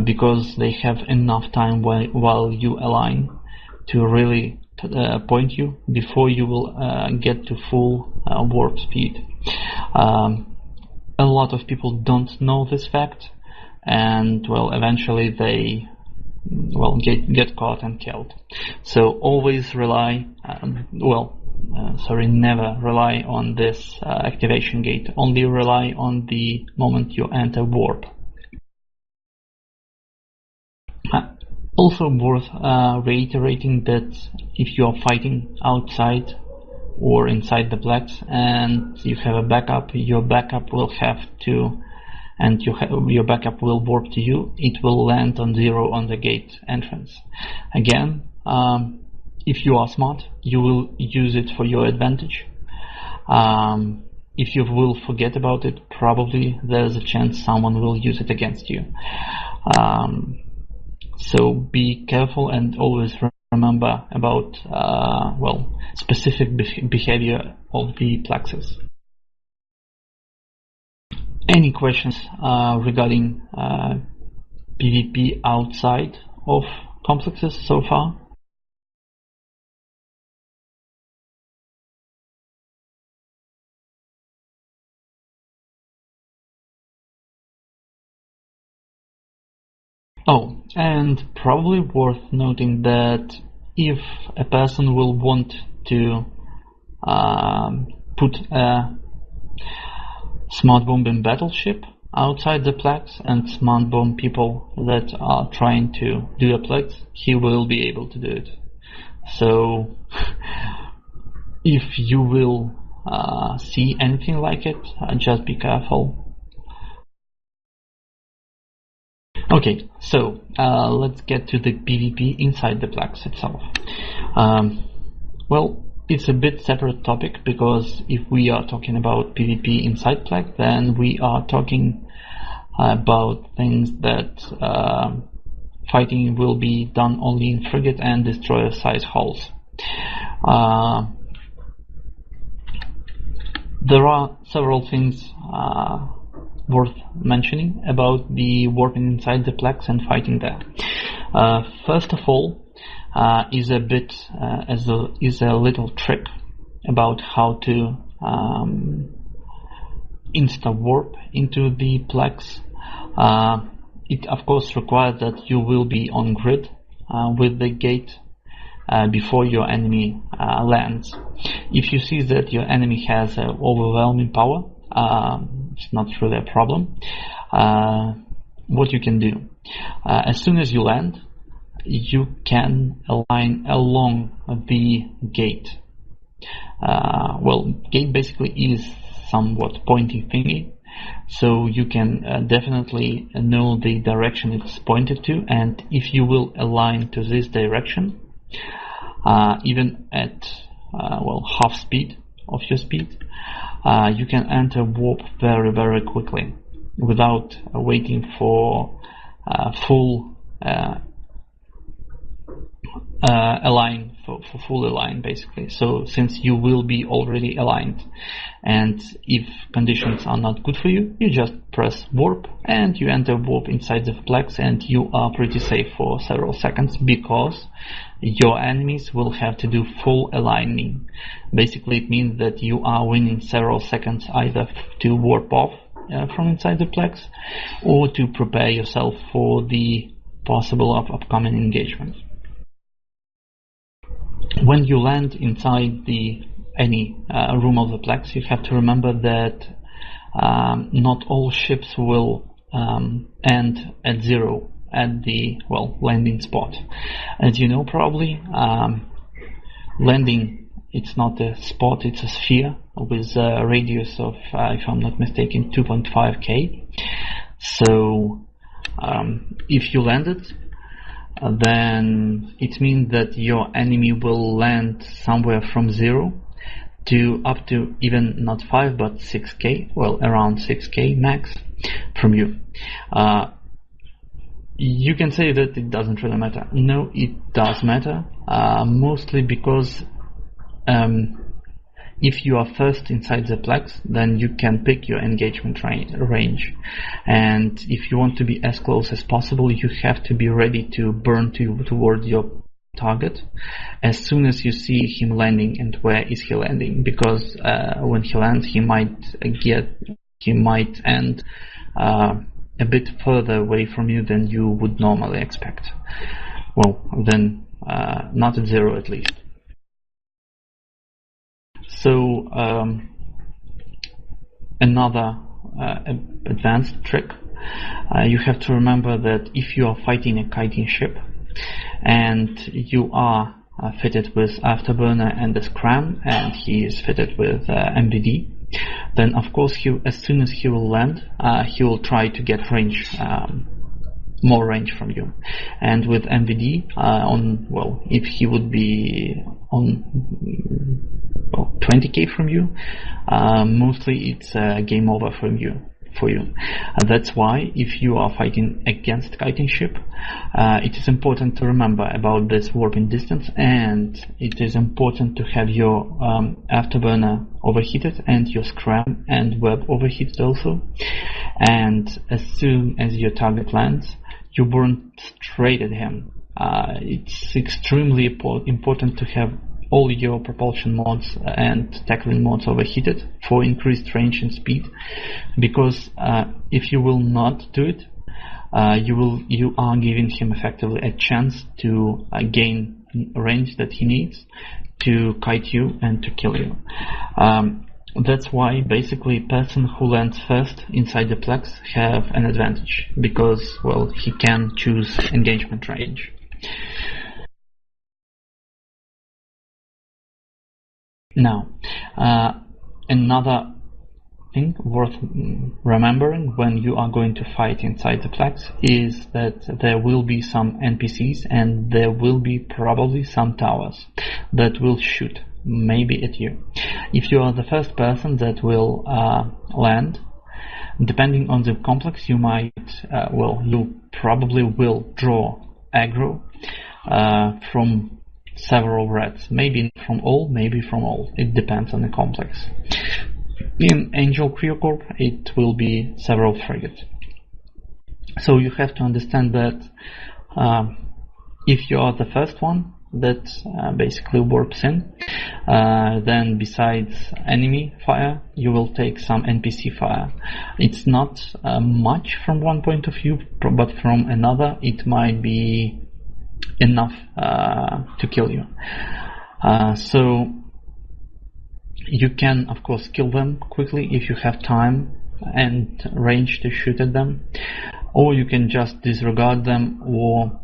because they have enough time while you align to really point you before you will get to full warp speed. A lot of people don't know this fact, and eventually they get caught and killed. So always rely, never rely on this activation gate. Only rely on the moment you enter warp. Also worth reiterating that if you are fighting outside or inside the Plex and you have a backup, your backup will have to, and your backup will warp to you, it will land on 0 on the gate entrance. Again, if you are smart, you will use it for your advantage. If you will forget about it, probably there's a chance someone will use it against you. So be careful and always remember about specific behavior of the Plexes. Any questions regarding PvP outside of complexes so far? Oh, and probably worth noting that if a person will want to put a smart bomb in battleship outside the Plex and smart bomb people that are trying to do a Plex, he will be able to do it. So if you will see anything like it, just be careful. Okay, so let's get to the PvP inside the Plex itself. Well, it's a bit separate topic, because if we are talking about PvP inside Plex, then we are talking about things that fighting will be done only in frigate and destroyer size hulls. There are several things worth mentioning about the warping inside the Plex and fighting there. First of all, is a little trick about how to insta warp into the Plex. It of course requires that you will be on grid with the gate before your enemy lands. If you see that your enemy has overwhelming power, it's not really a problem. What you can do, as soon as you land, you can align along the gate. Well, gate basically is somewhat pointing thingy, so you can definitely know the direction it's pointed to, and if you will align to this direction, even at half speed of your speed, you can enter warp very, very quickly without waiting for full align for full align, basically. So since you will be already aligned, and if conditions are not good for you, you just press warp and you enter warp inside the Plex, and you are pretty safe for several seconds, because your enemies will have to do full aligning. Basically it means that you are winning several seconds either to warp off from inside the Plex, or to prepare yourself for the possible upcoming engagement. When you land inside any room of the Plex, you have to remember that not all ships will end at zero at the landing spot. As you know, probably landing, it's not a spot, it's a sphere with a radius of, if I'm not mistaken, 2.5k. So if you landed, then it means that your enemy will land somewhere from 0 to up to even not 5 but 6k, around 6k max from you. You can say that it doesn't really matter. No, it does matter, mostly because if you are first inside the Plex, then you can pick your engagement range, and if you want to be as close as possible, you have to be ready to burn toward your target as soon as you see him landing. And where is he landing? Because when he lands, he might end a bit further away from you than you would normally expect. Not at 0 at least. So another advanced trick, you have to remember that if you are fighting a kiting ship and you are fitted with afterburner and a scram, and he is fitted with MBD, then of course as soon as he will land, he will try to get more range from you. And with MBD if he would be on 20k from you, mostly it's game over for you. That's why if you are fighting against kiting ship, it is important to remember about this warping distance, and it is important to have your afterburner overheated and your scram and web overheated also. And as soon as your target lands, you burn straight at him. It's extremely important to have all your propulsion mods and tackling mods overheated for increased range and speed, because if you will not do it, you are giving him effectively a chance to gain range that he needs to kite you and to kill you. That's why basically person who lands first inside the Plex have an advantage, because, well, he can choose engagement range. Now, another thing worth remembering when you are going to fight inside the Plex is that there will be some NPCs and there will be probably some towers that will shoot, maybe at you. If you are the first person that will land, depending on the complex, you might, you probably will draw aggro from several reds, maybe from all, it depends on the complex. In Angel Creo Corp, it will be several frigates. So you have to understand that if you are the first one that basically warps in, then besides enemy fire, you will take some NPC fire. It's not much from one point of view, but from another, it might be enough to kill you. So you can, of course, kill them quickly if you have time and range to shoot at them, or you can just disregard them or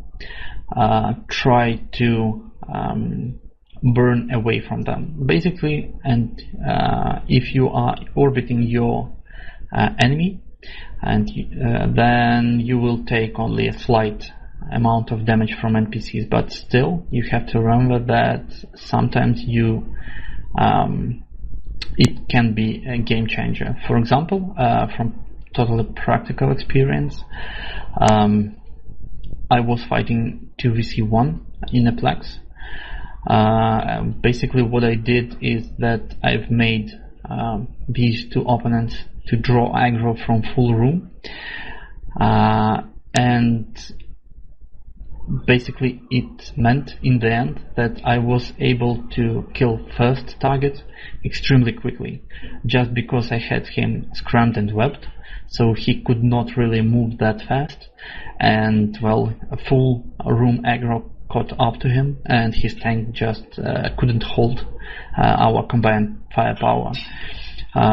try to burn away from them, basically. And if you are orbiting your enemy, and then you will take only a slight amount of damage from NPCs, but still you have to remember that sometimes it can be a game changer. For example, from totally practical experience, I was fighting 2vc1 in a Plex. Basically what I did is that I've made these two opponents to draw aggro from full room, and basically it meant in the end that I was able to kill first target extremely quickly, just because I had him scrammed and webbed, so he could not really move that fast, and well, a full room aggro caught up to him and his tank just couldn't hold our combined firepower.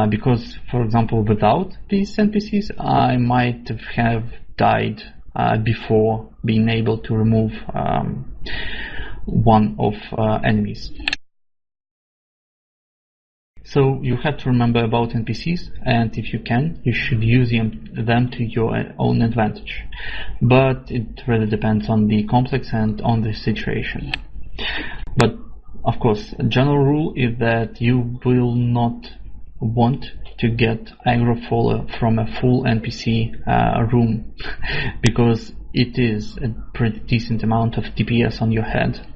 Because, for example, without these NPCs, I might have died before being able to remove one of enemies. So you have to remember about NPCs, and if you can, you should use them to your own advantage. But it really depends on the complex and on the situation. But of course, a general rule is that you will not want to get aggro fall from a full NPC room, because it is a pretty decent amount of DPS on your head.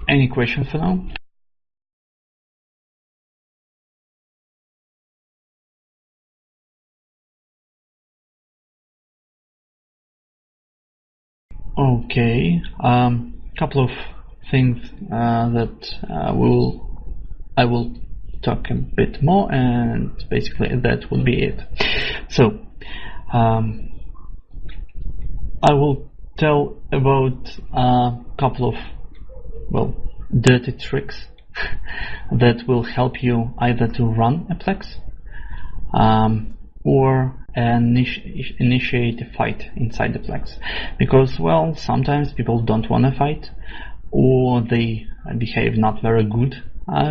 Any questions for now? Okay, couple of things that I will talk a bit more, and basically that will be it. So I will tell about a couple of dirty tricks that will help you either to run a Plex or initiate a fight inside the Plex, because sometimes people don't want to fight, or they behave not very good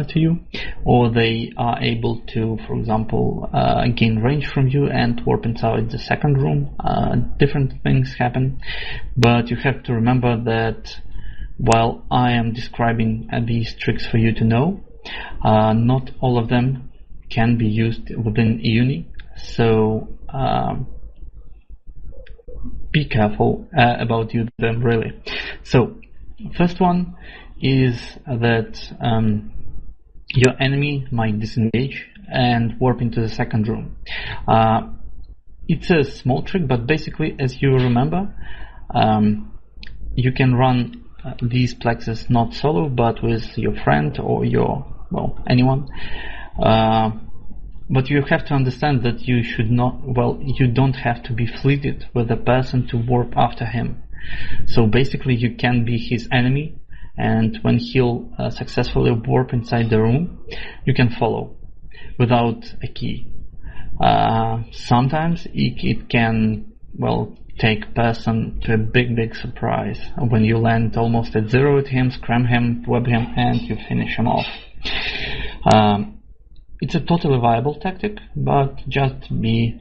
to you, or they are able to, for example, gain range from you and warp inside the second room. Different things happen, but you have to remember that while I am describing these tricks for you to know, not all of them can be used within E-UNI, so be careful about them, really. So first one is that your enemy might disengage and warp into the second room. It's a small trick, but basically, as you remember, you can run these plexes not solo, but with your friend or anyone. But you have to understand that you don't have to be fleeted with the person to warp after him. So basically you can be his enemy, and when he'll successfully warp inside the room, you can follow without a key. Sometimes it can, take person to a big surprise when you land almost at zero at him, scram him, web him, and you finish him off. It's a totally viable tactic, but just be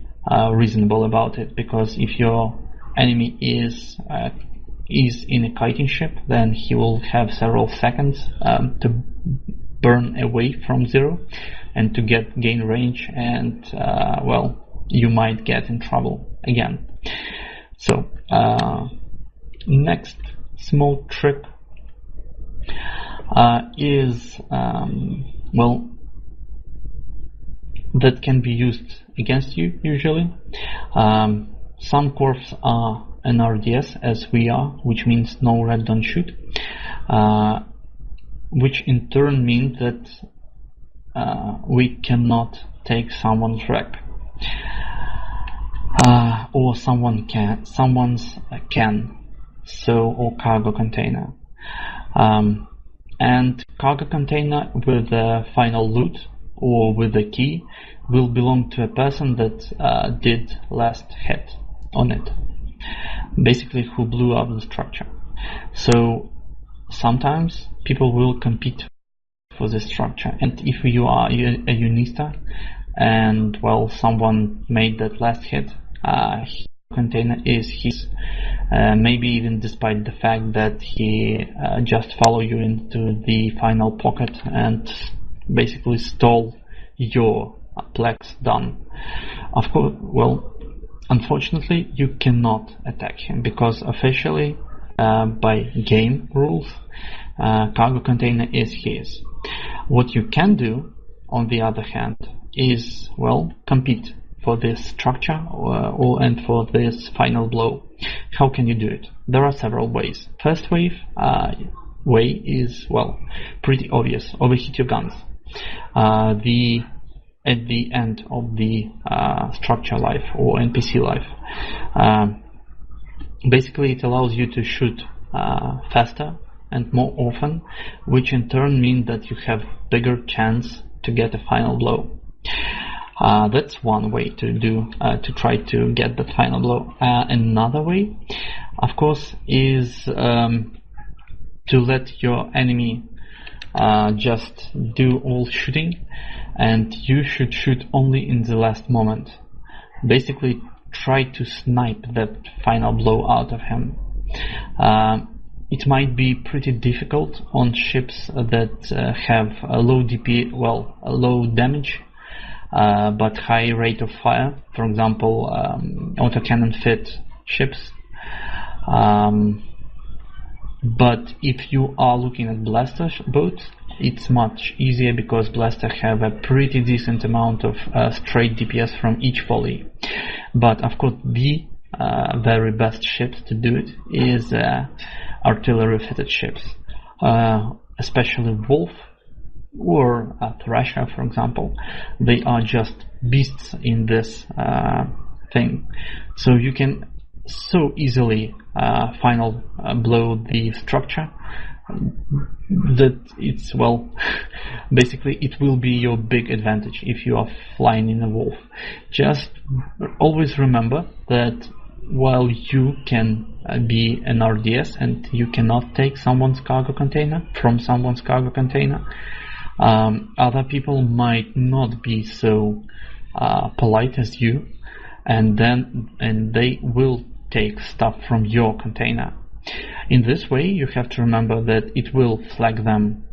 reasonable about it, because if your enemy is in a kiting ship, then he will have several seconds to burn away from zero and to gain range, and you might get in trouble again. So next small trick is that can be used against you usually. Some corps are NRDS, as we are, which means no red, don't shoot, which in turn means that we cannot take someone's wreck, or someone's can, or cargo container. And cargo container with the final loot or with the key will belong to a person that did last hit on it, basically who blew up the structure. So sometimes people will compete for this structure, and if you are a unista and someone made that last hit, container is his, maybe even despite the fact that he just followed you into the final pocket and basically stole your Plex done. Of course, unfortunately you cannot attack him, because officially by game rules cargo container is his. What you can do, on the other hand, is compete for this structure and for this final blow. How can you do it? There are several ways. First way is pretty obvious. Overheat your guns. At the end of the structure life or NPC life, basically it allows you to shoot faster and more often, which in turn means that you have bigger chance to get a final blow. That's one way to try to get the final blow. Another way, of course, is to let your enemy just do all shooting, and you should shoot only in the last moment. Basically try to snipe that final blow out of him. It might be pretty difficult on ships that have a low DP, a low damage, but high rate of fire. For example, autocannon fit ships. But if you are looking at blaster boats, it's much easier, because blaster have a pretty decent amount of straight DPS from each volley. But of course, the very best ships to do it is artillery fitted ships, especially Wolf or Thrasher, for example. They are just beasts in this thing. So you can so easily final blow the structure that it's basically it will be your big advantage if you are flying in a Wolf. Just always remember that while you can be an RDS and you cannot take someone's cargo container from someone's cargo container, other people might not be so polite as you, and they will take stuff from your container. In this way, you have to remember that it will flag them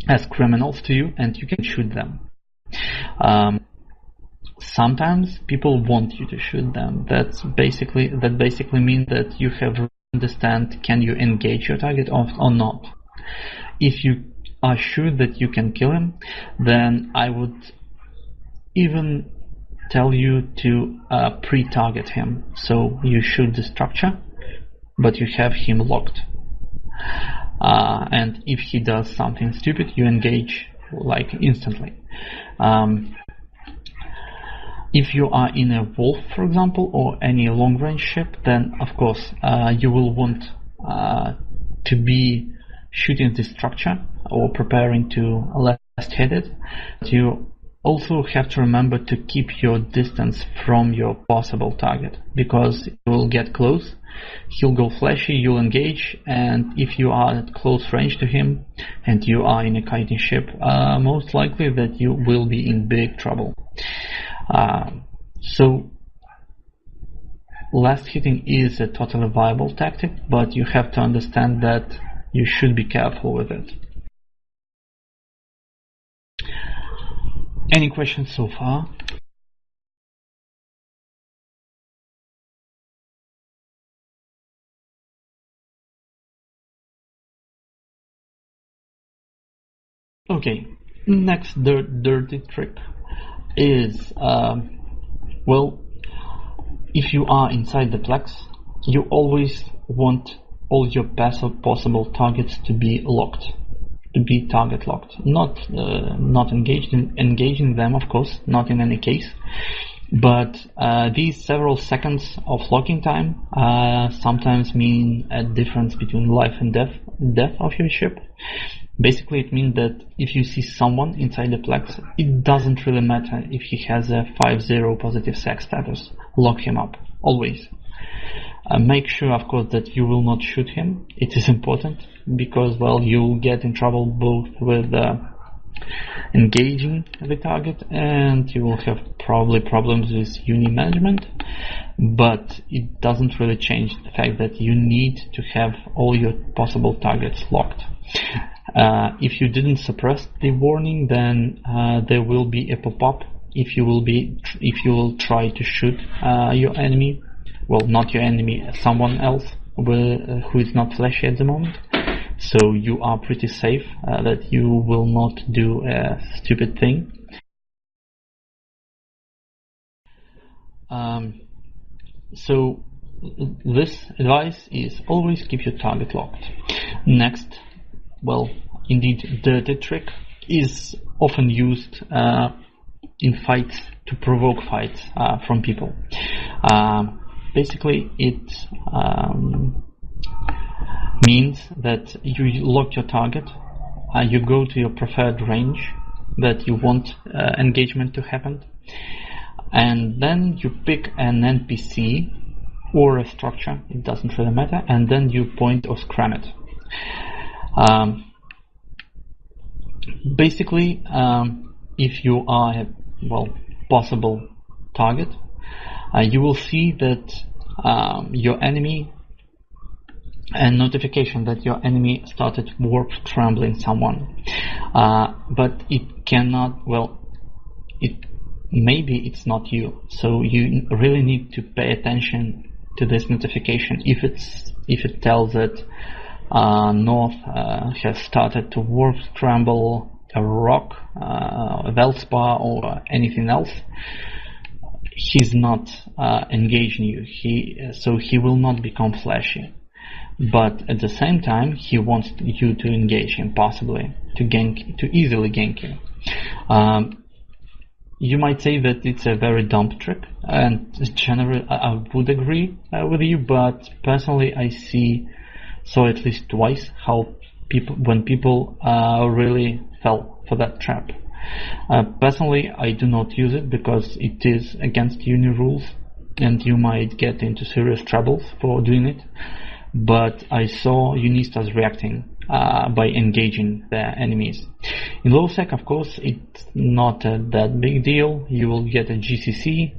as criminals to you, and you can shoot them. Sometimes people want you to shoot them. That basically means that you have to understand, can you engage your target or not. If you are sure that you can kill him, then I would even tell you to pre-target him. So you shoot the structure, but you have him locked. and if he does something stupid, you engage like instantly. If you are in a wolf, for example, or any long-range ship, then of course you will want to be shooting the structure or preparing to left-head it. You also have to remember to keep your distance from your possible target, because you will get close, he'll go flashy, you'll engage, and if you are at close range to him and you are in a kiting ship, most likely that you will be in big trouble. So last hitting is a totally viable tactic, but you have to understand that you should be careful with it. Any questions so far? Okay, next dirty trick is, well, if you are inside the Plex, you always want all your possible targets to be locked, to be target locked, not engaging them, of course, not in any case, but these several seconds of locking time sometimes mean a difference between life and death of your ship. Basically, it means that if you see someone inside the Plex, it doesn't really matter if he has a 5-0 positive sex status. Lock him up, always. Make sure, of course, that you will not shoot him. It is important, because, well, you'll get in trouble both with engaging the target, and you will have probably problems with E-UNI management, but it doesn't really change the fact that you need to have all your possible targets locked. If you didn't suppress the warning, then there will be a pop-up if you will try to shoot your enemy. Well, not your enemy, someone else who is not flashy at the moment. So you are pretty safe that you will not do a stupid thing. So this advice is always keep your target locked. Next, well, indeed, dirty trick is often used in fights to provoke fights from people. Basically, it means that you lock your target, you go to your preferred range that you want engagement to happen, and then you pick an NPC or a structure, it doesn't really matter, and then you point or scram it. Basically, if you are a possible target, you will see that your enemy, a notification that your enemy started warp scrambling someone, but it cannot, maybe it's not you, so you really need to pay attention to this notification. If it tells that North has started to warp scramble a rock, a Veldspar, or anything else, he's not engaging you, so he will not become flashy. But at the same time, he wants you to engage him, possibly to easily gank you. You might say that it's a very dumb trick, and generally I would agree with you, but personally I saw at least twice how when people really fell for that trap. Personally, I do not use it because it is against E-UNI rules, and you might get into serious troubles for doing it. But I saw Unistas reacting by engaging their enemies. In low sec, of course, it's not that big deal. You will get a GCC,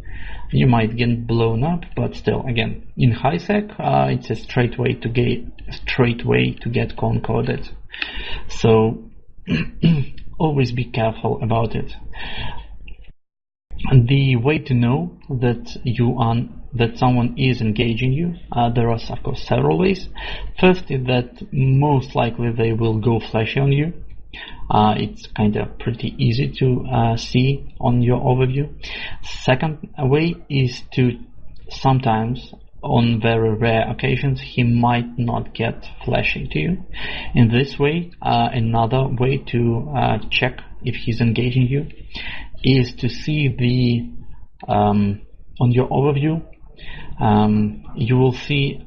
you might get blown up, but still, again, in high sec, it's a straight way to get concorded. So always be careful about it. And the way to know that someone is engaging you, there are of course several ways. First is that most likely they will go flashy on you. It's kind of pretty easy to see on your overview. Second way is to sometimes on very rare occasions he might not get flashing to you. In this way, another way to check if he's engaging you is to see the on your overview. You will see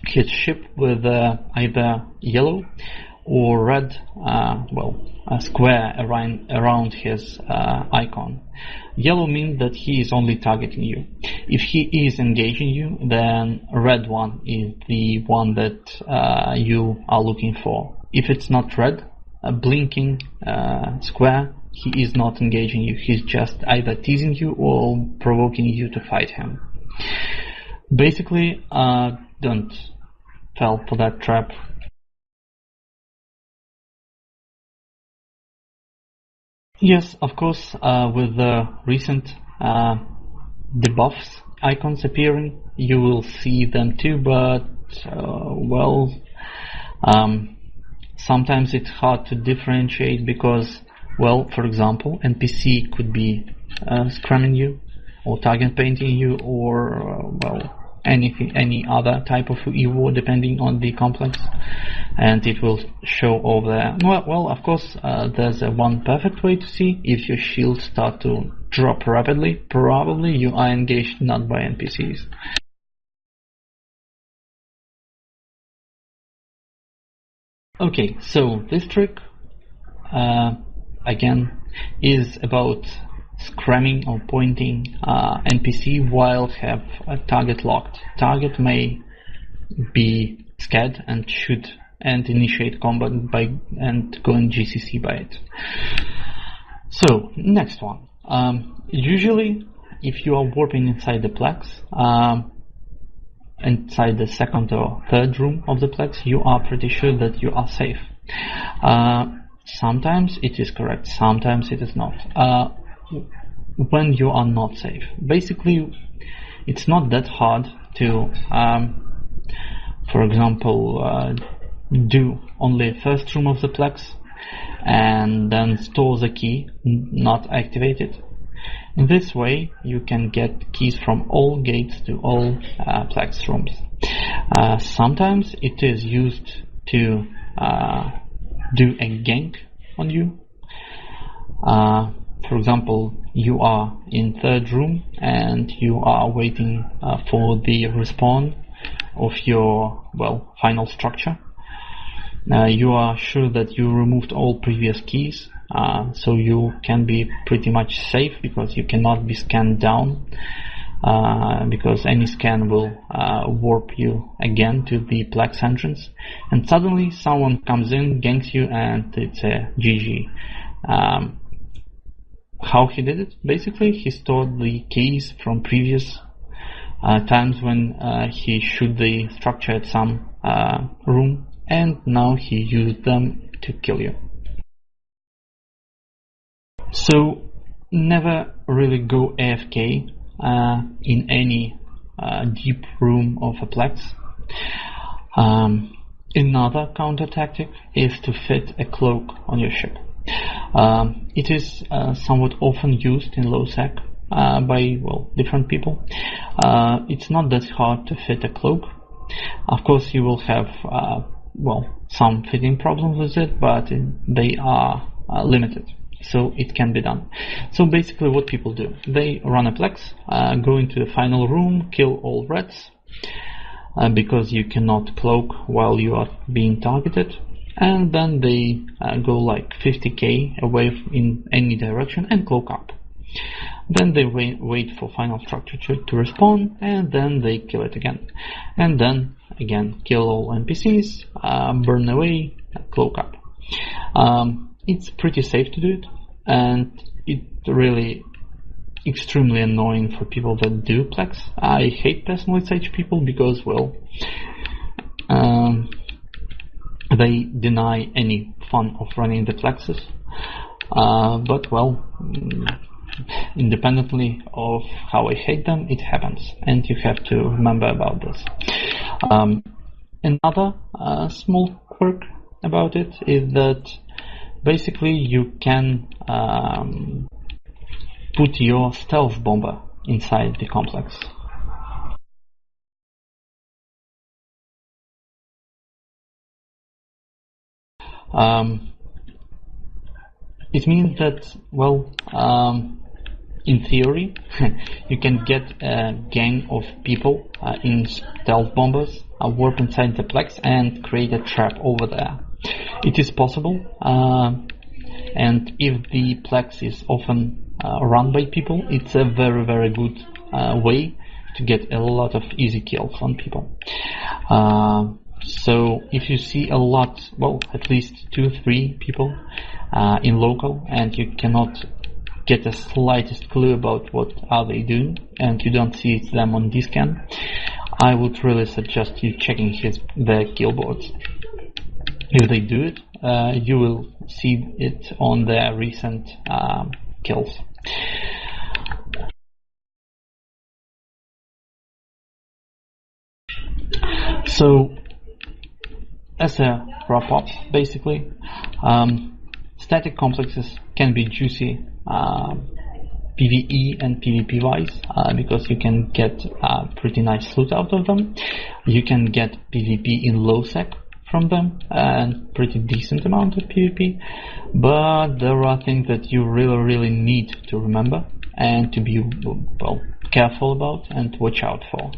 his ship with either yellow or red, a square around his icon. Yellow means that he is only targeting you. If he is engaging you, then red one is the one that you are looking for. If it's not red, a blinking square, he is not engaging you. He's just either teasing you or provoking you to fight him. Basically, don't fall for that trap. Yes, of course, with the recent debuffs icons appearing, you will see them too, but sometimes it's hard to differentiate because, for example, NPC could be scrumming you or target painting you or any other type of EVO depending on the complex, and it will show over there. Of course, there's one perfect way to see. If your shields start to drop rapidly, probably you are engaged not by NPCs. Okay, so this trick again is about scramming or pointing NPC while have a target locked. Target may be scared and shoot and initiate combat and go in GCC by it. So next one. Usually, if you are warping inside the Plex, inside the second or third room of the Plex, you are pretty sure that you are safe. Sometimes it is correct, sometimes it is not. When you are not safe, basically it's not that hard to for example do only first room of the Plex and then store the key, not activate it. In this way you can get keys from all gates to all Plex rooms. Sometimes it is used to do a gank on you. For example, you are in third room and you are waiting for the respawn of your final structure. You are sure that you removed all previous keys, so you can be pretty much safe because you cannot be scanned down, because any scan will warp you again to the Plex entrance, and suddenly someone comes in, ganks you, and it's a GG. How he did it? Basically, he stored the keys from previous times when he shoot the structure at some room, and now he used them to kill you. So never really go AFK in any deep room of a Plex. Another counter tactic is to fit a cloak on your ship. It is somewhat often used in low sec by different people. It's not that hard to fit a cloak. Of course, you will have some fitting problems with it, but they are limited, so it can be done. So basically, what people do, they run a Plex, go into the final room, kill all reds, because you cannot cloak while you are being targeted. And then they go like 50k away in any direction and cloak up. Then they wait for final structure to respawn, and then they kill it again. And then again kill all NPCs, burn away, cloak up. It's pretty safe to do it, and it really extremely annoying for people that do Plex. I hate personally such people because they deny any fun of running the Plexes, but independently of how I hate them, it happens, and you have to remember about this. Another small quirk about it is that basically you can put your stealth bomber inside the complex. It means that, well, in theory, you can get a gang of people in stealth bombers, warp inside the Plex and create a trap over there. It is possible, and if the Plex is often run by people, it's a very, very good way to get a lot of easy kills on people. So if you see a lot, well, at least 2-3 people in local, and you cannot get the slightest clue about what are they doing, and you don't see it's them on D-scan, I would really suggest you checking their kill boards. If they do it, you will see it on their recent kills. So, as a wrap-up, basically, static complexes can be juicy PvE and PvP wise, because you can get pretty nice loot out of them. You can get PvP in low sec from them and pretty decent amount of PvP, but there are things that you really need to remember and to be, well, careful about and watch out for.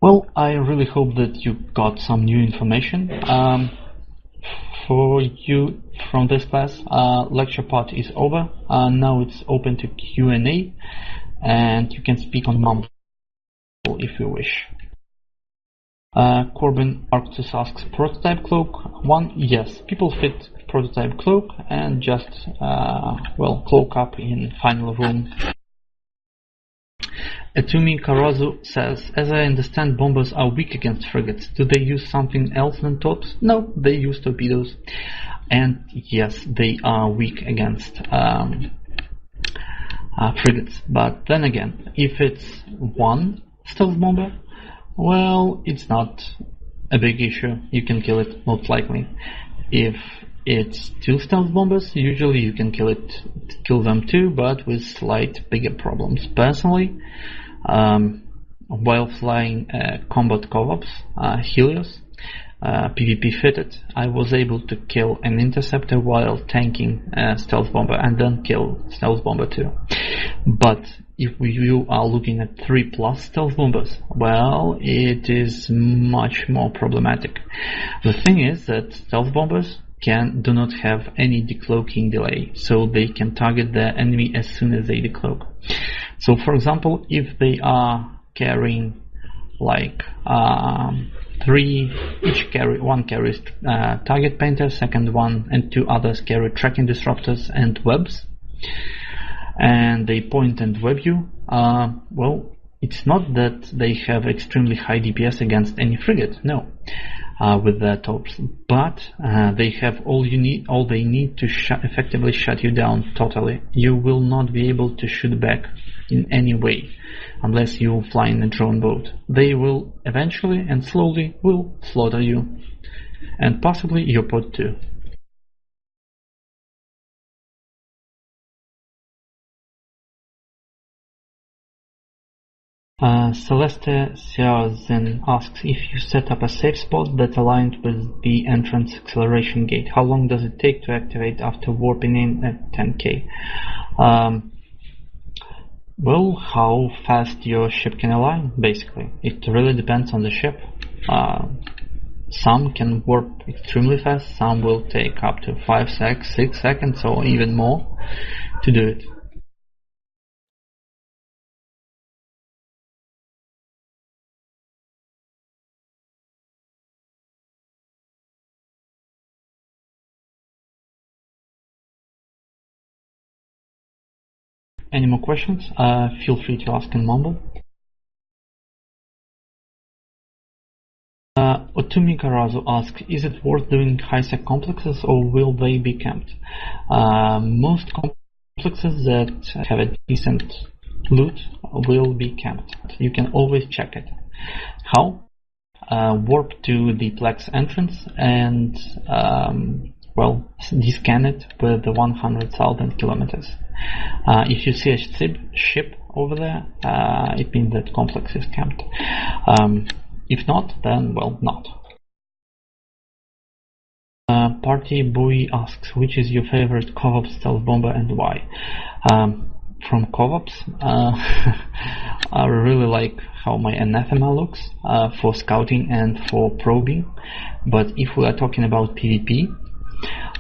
Well, I really hope that you got some new information for you from this class. Lecture part is over. Now it's open to Q&A, and you can speak on Mumble if you wish. Corbin Arctus asks, prototype cloak 1? Yes, people fit prototype cloak and just, well, cloak up in final room. Atumi Karazu says, as I understand, bombers are weak against frigates. Do they use something else than torps? No, they use torpedoes. And yes, they are weak against frigates. But then again, if it's one stealth bomber, well, it's not a big issue. You can kill it, most likely. If it's 2 stealth bombers, usually you can kill them too, but with slight bigger problems. Personally, while flying combat co-ops, Helios, PvP fitted, I was able to kill an interceptor while tanking a stealth bomber and then kill stealth bomber too. But if you are looking at 3+ stealth bombers, well, it is much more problematic. The thing is that stealth bombers do not have any decloaking delay, so they can target the enemy as soon as they decloak. So for example, if they are carrying like 3, one carries target painter, second one and 2 others carry tracking disruptors and webs, and they point and web you, well, it's not that they have extremely high DPS against any frigate, no, with their torps, but they have all they need to effectively shut you down totally. You will not be able to shoot back in any way unless you fly in a drone boat. They will eventually and slowly will slaughter you, and possibly your pod too. Celeste Siazen asks, if you set up a safe spot that aligned with the entrance acceleration gate, how long does it take to activate after warping in at 10k? Well, how fast your ship can align, basically. It really depends on the ship. Some can warp extremely fast, some will take up to 5 seconds, 6 seconds, or even more to do it. Any more questions? Feel free to ask in Mumble. Otumi Karazu asks, is it worth doing high-sec complexes or will they be camped? Most complexes that have a decent loot will be camped. You can always check it. How? Warp to the Plex entrance and well, descan it with the 100,000 kilometers. If you see a ship over there, it means that complex is camped. If not, then, well, not. Party Boy asks, which is your favorite co-op stealth bomber and why? From co-ops, I really like how my Anathema looks for scouting and for probing. But if we are talking about PvP,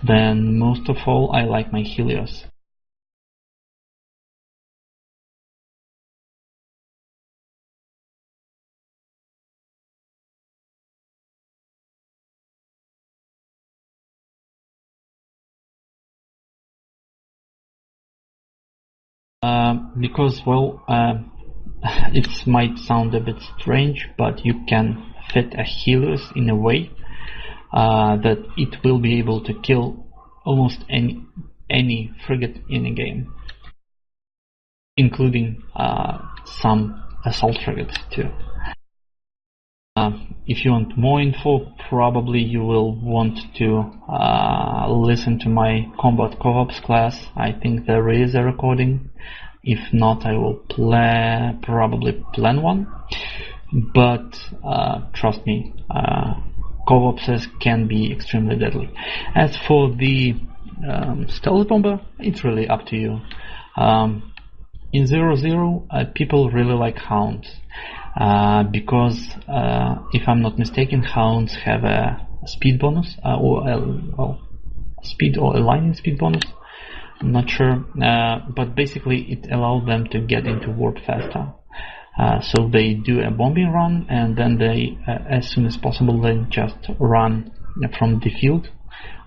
then most of all I like my Helios. Because, well, it might sound a bit strange, but you can fit a Helios in a way that it will be able to kill almost any frigate in a game, including some assault frigates too. If you want more info, probably you will want to listen to my Combat Co-ops class. I think there is a recording. If not, I will probably plan one. But trust me, co-ops can be extremely deadly. As for the stealth bomber, it's really up to you. In 0-0, people really like hounds. Because if I'm not mistaken, hounds have a speed bonus speed or a lightning speed bonus. I'm not sure, but basically it allows them to get into warp faster. So they do a bombing run, and then they, as soon as possible, they just run from the field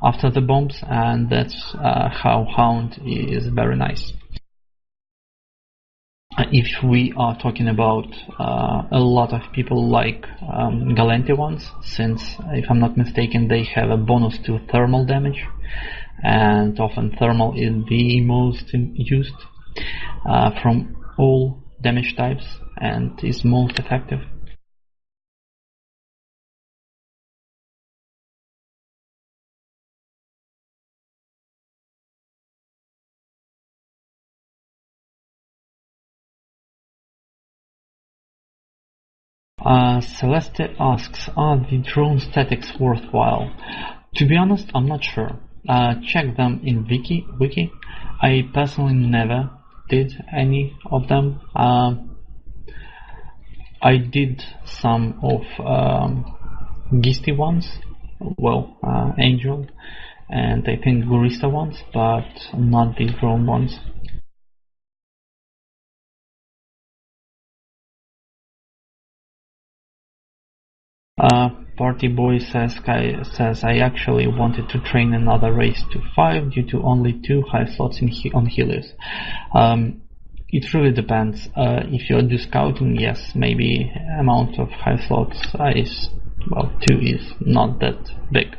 after the bombs, and that's how hound is very nice. If we are talking about a lot of people like Galante ones, since if I'm not mistaken they have a bonus to thermal damage, and often thermal is the most used from all damage types and is most effective. Celeste asks, are the drone statics worthwhile? To be honest, I'm not sure. Check them in wiki. I personally never did any of them. I did some of Gisty ones, well, Angel, and I think Gurista ones, but not the drone ones. Party Boy says I actually wanted to train another race to 5 due to only 2 high slots on Helios. It really depends. If you do scouting, yes, maybe amount of high slots is, well, 2 is not that big.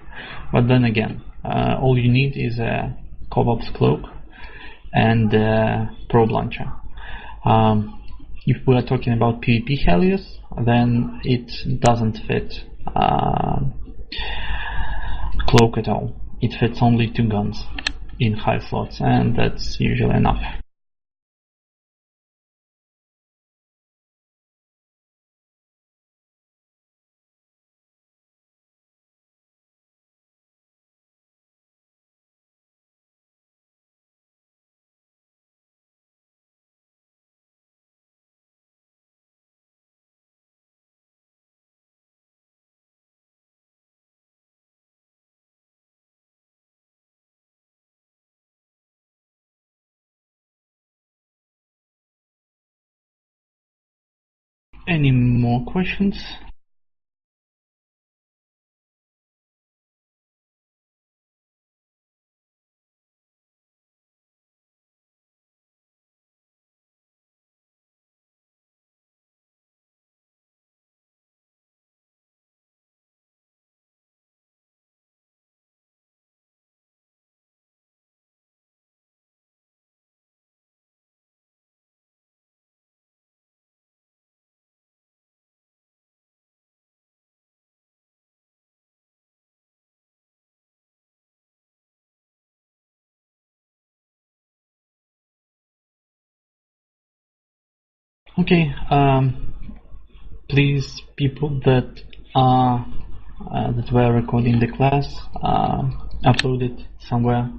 But then again, all you need is a Cobob's cloak and a probe launcher. If we are talking about PvP Helios, then it doesn't fit cloak at all. It fits only 2 guns in high slots, and that's usually enough. Any more questions? Okay, please, people that were recording the class, upload it somewhere.